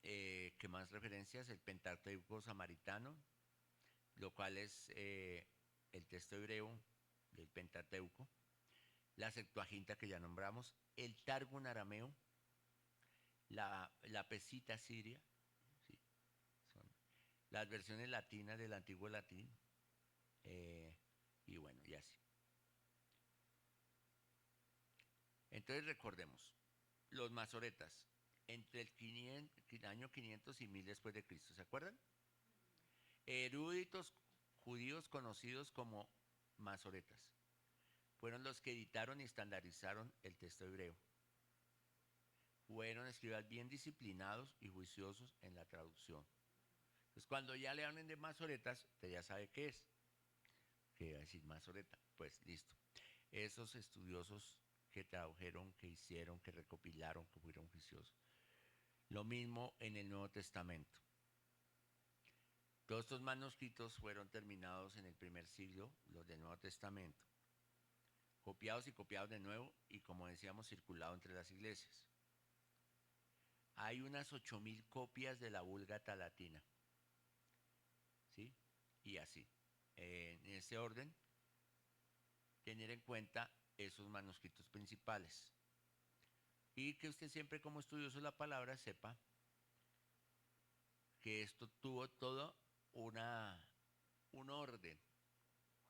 que más referencias, el Pentateuco samaritano, lo cual es el texto hebreo del Pentateuco, la Septuaginta que ya nombramos, el Targum arameo, la Pesita siria, ¿sí? Son las versiones latinas del antiguo latín, y bueno, y así. Entonces recordemos, los masoretas, entre el año 500 y 1000 después de Cristo, ¿se acuerdan? Eruditos judíos conocidos como masoretas fueron los que editaron y estandarizaron el texto hebreo. Fueron escribas bien disciplinados y juiciosos en la traducción. Entonces, cuando ya le hablen de masoretas, usted ya sabe qué es. ¿Qué iba a decir masoreta? Pues listo. Esos estudiosos que tradujeron, que hicieron, que recopilaron, que fueron juiciosos. Lo mismo en el Nuevo Testamento. Todos estos manuscritos fueron terminados en el primer siglo, los del Nuevo Testamento. Copiados y copiados de nuevo y, como decíamos, circulado entre las iglesias. Hay unas 8000 copias de la Vulgata latina, ¿sí? Y así. En ese orden, tener en cuenta esos manuscritos principales. Y que usted siempre, como estudioso de la palabra, sepa que esto tuvo todo un orden.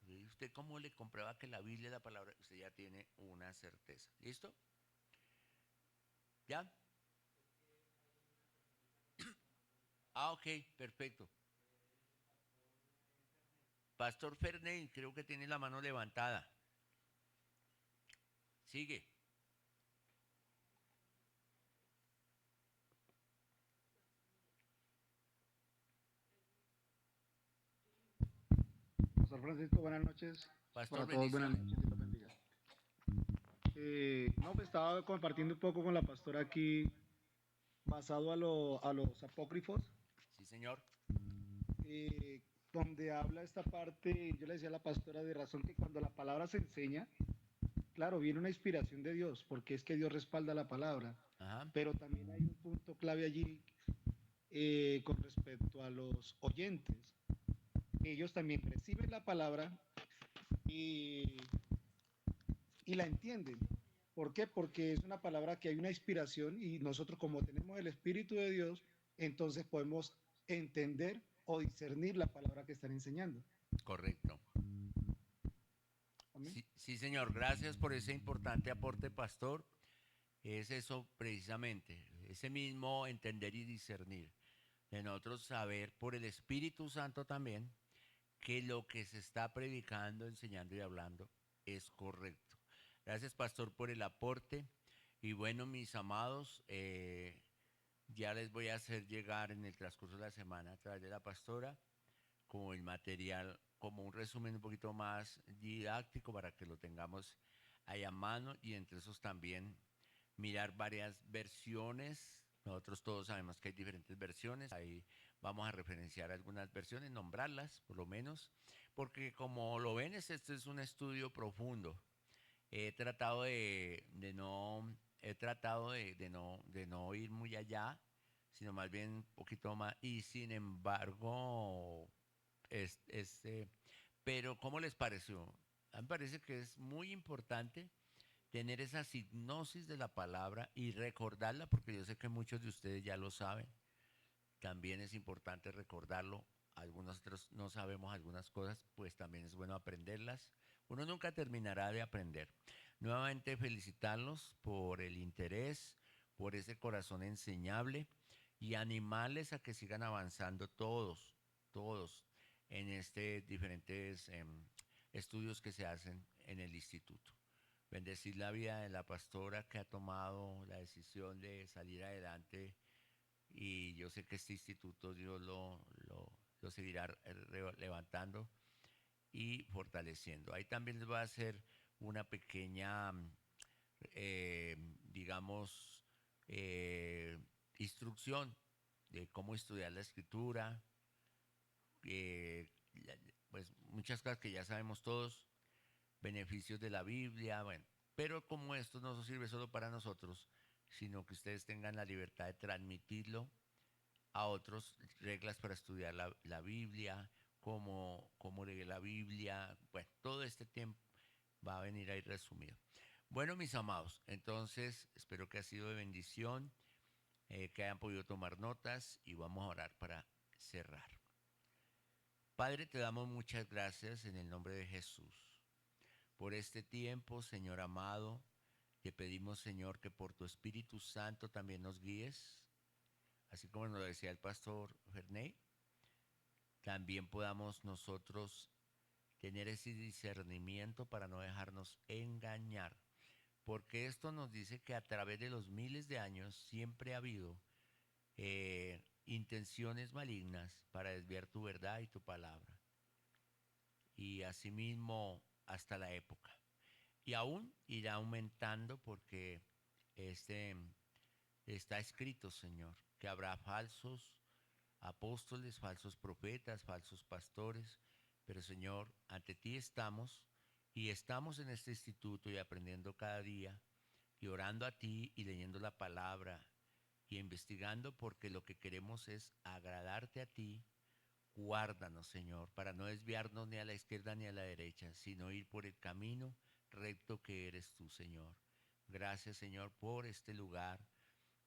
¿Y usted cómo le comprueba que la Biblia es la palabra? Usted ya tiene una certeza. ¿Listo? ¿Ya? Ah, ok, perfecto. Pastor Ferney, creo que tiene la mano levantada. Sigue. Francisco, buenas noches. Pastor, Para todos, buenas bendiciones. noches, Dios los bendiga. No, pues estaba compartiendo un poco con la pastora aquí, basado a los apócrifos, Sí, señor. eh, donde habla esta parte, yo le decía a la pastora de razón que cuando la palabra se enseña, claro, viene una inspiración de Dios, porque es que Dios respalda la palabra, Ajá. pero también hay un punto clave allí con respecto a los oyentes. Ellos también reciben la palabra y, y la entienden. ¿Por qué? Porque es una palabra que hay una inspiración y nosotros como tenemos el Espíritu de Dios, entonces podemos entender o discernir la palabra que están enseñando. Correcto. Amén. Sí, sí, señor. Gracias por ese importante aporte, pastor. Es eso precisamente, ese mismo entender y discernir. De nosotros saber por el Espíritu Santo también que lo que se está predicando, enseñando y hablando es correcto. Gracias, pastor, por el aporte. Y bueno, mis amados, ya les voy a hacer llegar en el transcurso de la semana a través de la pastora como el material, como un resumen un poquito más didáctico para que lo tengamos ahí a mano y entre esos también mirar varias versiones. Nosotros todos sabemos que hay diferentes versiones, ahí vamos a referenciar algunas versiones, nombrarlas por lo menos, porque como lo ven, este es un estudio profundo. He tratado he tratado de no ir muy allá, sino más bien un poquito más, y sin embargo, este, pero ¿cómo les pareció? A mí me parece que es muy importante tener esa hipnosis de la palabra y recordarla, porque yo sé que muchos de ustedes ya lo saben. También es importante recordarlo. Algunos otros no sabemos algunas cosas, pues también es bueno aprenderlas. Uno nunca terminará de aprender. Nuevamente felicitarlos por el interés, por ese corazón enseñable y animarles a que sigan avanzando todos en este diferentes estudios que se hacen en el instituto. Bendecir la vida de la pastora que ha tomado la decisión de salir adelante y yo sé que este instituto Dios lo seguirá levantando y fortaleciendo. Ahí también les voy a hacer una pequeña, eh, digamos, eh, instrucción de cómo estudiar la escritura, eh, pues muchas cosas que ya sabemos todos, beneficios de la Biblia, bueno, pero como esto no sirve solo para nosotros, sino que ustedes tengan la libertad de transmitirlo a otros, reglas para estudiar la Biblia, cómo leer la Biblia, bueno, todo este tiempo va a venir ahí resumido. Bueno, mis amados, entonces espero que ha sido de bendición, que hayan podido tomar notas y vamos a orar para cerrar. Padre, te damos muchas gracias en el nombre de Jesús por este tiempo, Señor amado. Te pedimos, Señor, que por tu Espíritu Santo también nos guíes, así como nos lo decía el pastor Ferney, también podamos nosotros tener ese discernimiento para no dejarnos engañar, porque esto nos dice que a través de los miles de años siempre ha habido intenciones malignas para desviar tu verdad y tu palabra, y asimismo hasta la época. Y aún irá aumentando porque este, está escrito, Señor, que habrá falsos apóstoles, falsos profetas, falsos pastores, pero Señor, ante ti estamos y estamos en este instituto y aprendiendo cada día y orando a ti y leyendo la palabra y investigando porque lo que queremos es agradarte a ti. Guárdanos, Señor, para no desviarnos ni a la izquierda ni a la derecha, sino ir por el camino recto que eres tú, Señor. Gracias, Señor, por este lugar,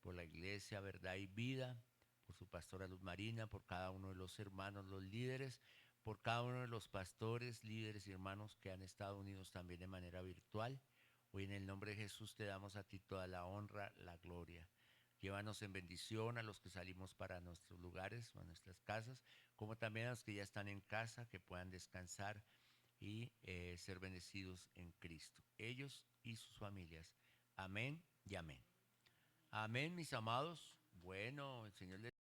por la iglesia, verdad y vida, por su pastora Luz Marina, por cada uno de los hermanos, los líderes, por cada uno de los pastores, líderes y hermanos que han estado unidos también de manera virtual. Hoy en el nombre de Jesús te damos a ti toda la honra, la gloria. Llévanos en bendición a los que salimos para nuestros lugares o a nuestras casas, como también a los que ya están en casa, que puedan descansar y ser bendecidos en Cristo, ellos y sus familias. Amén y amén. Amén, mis amados. Bueno, el Señor les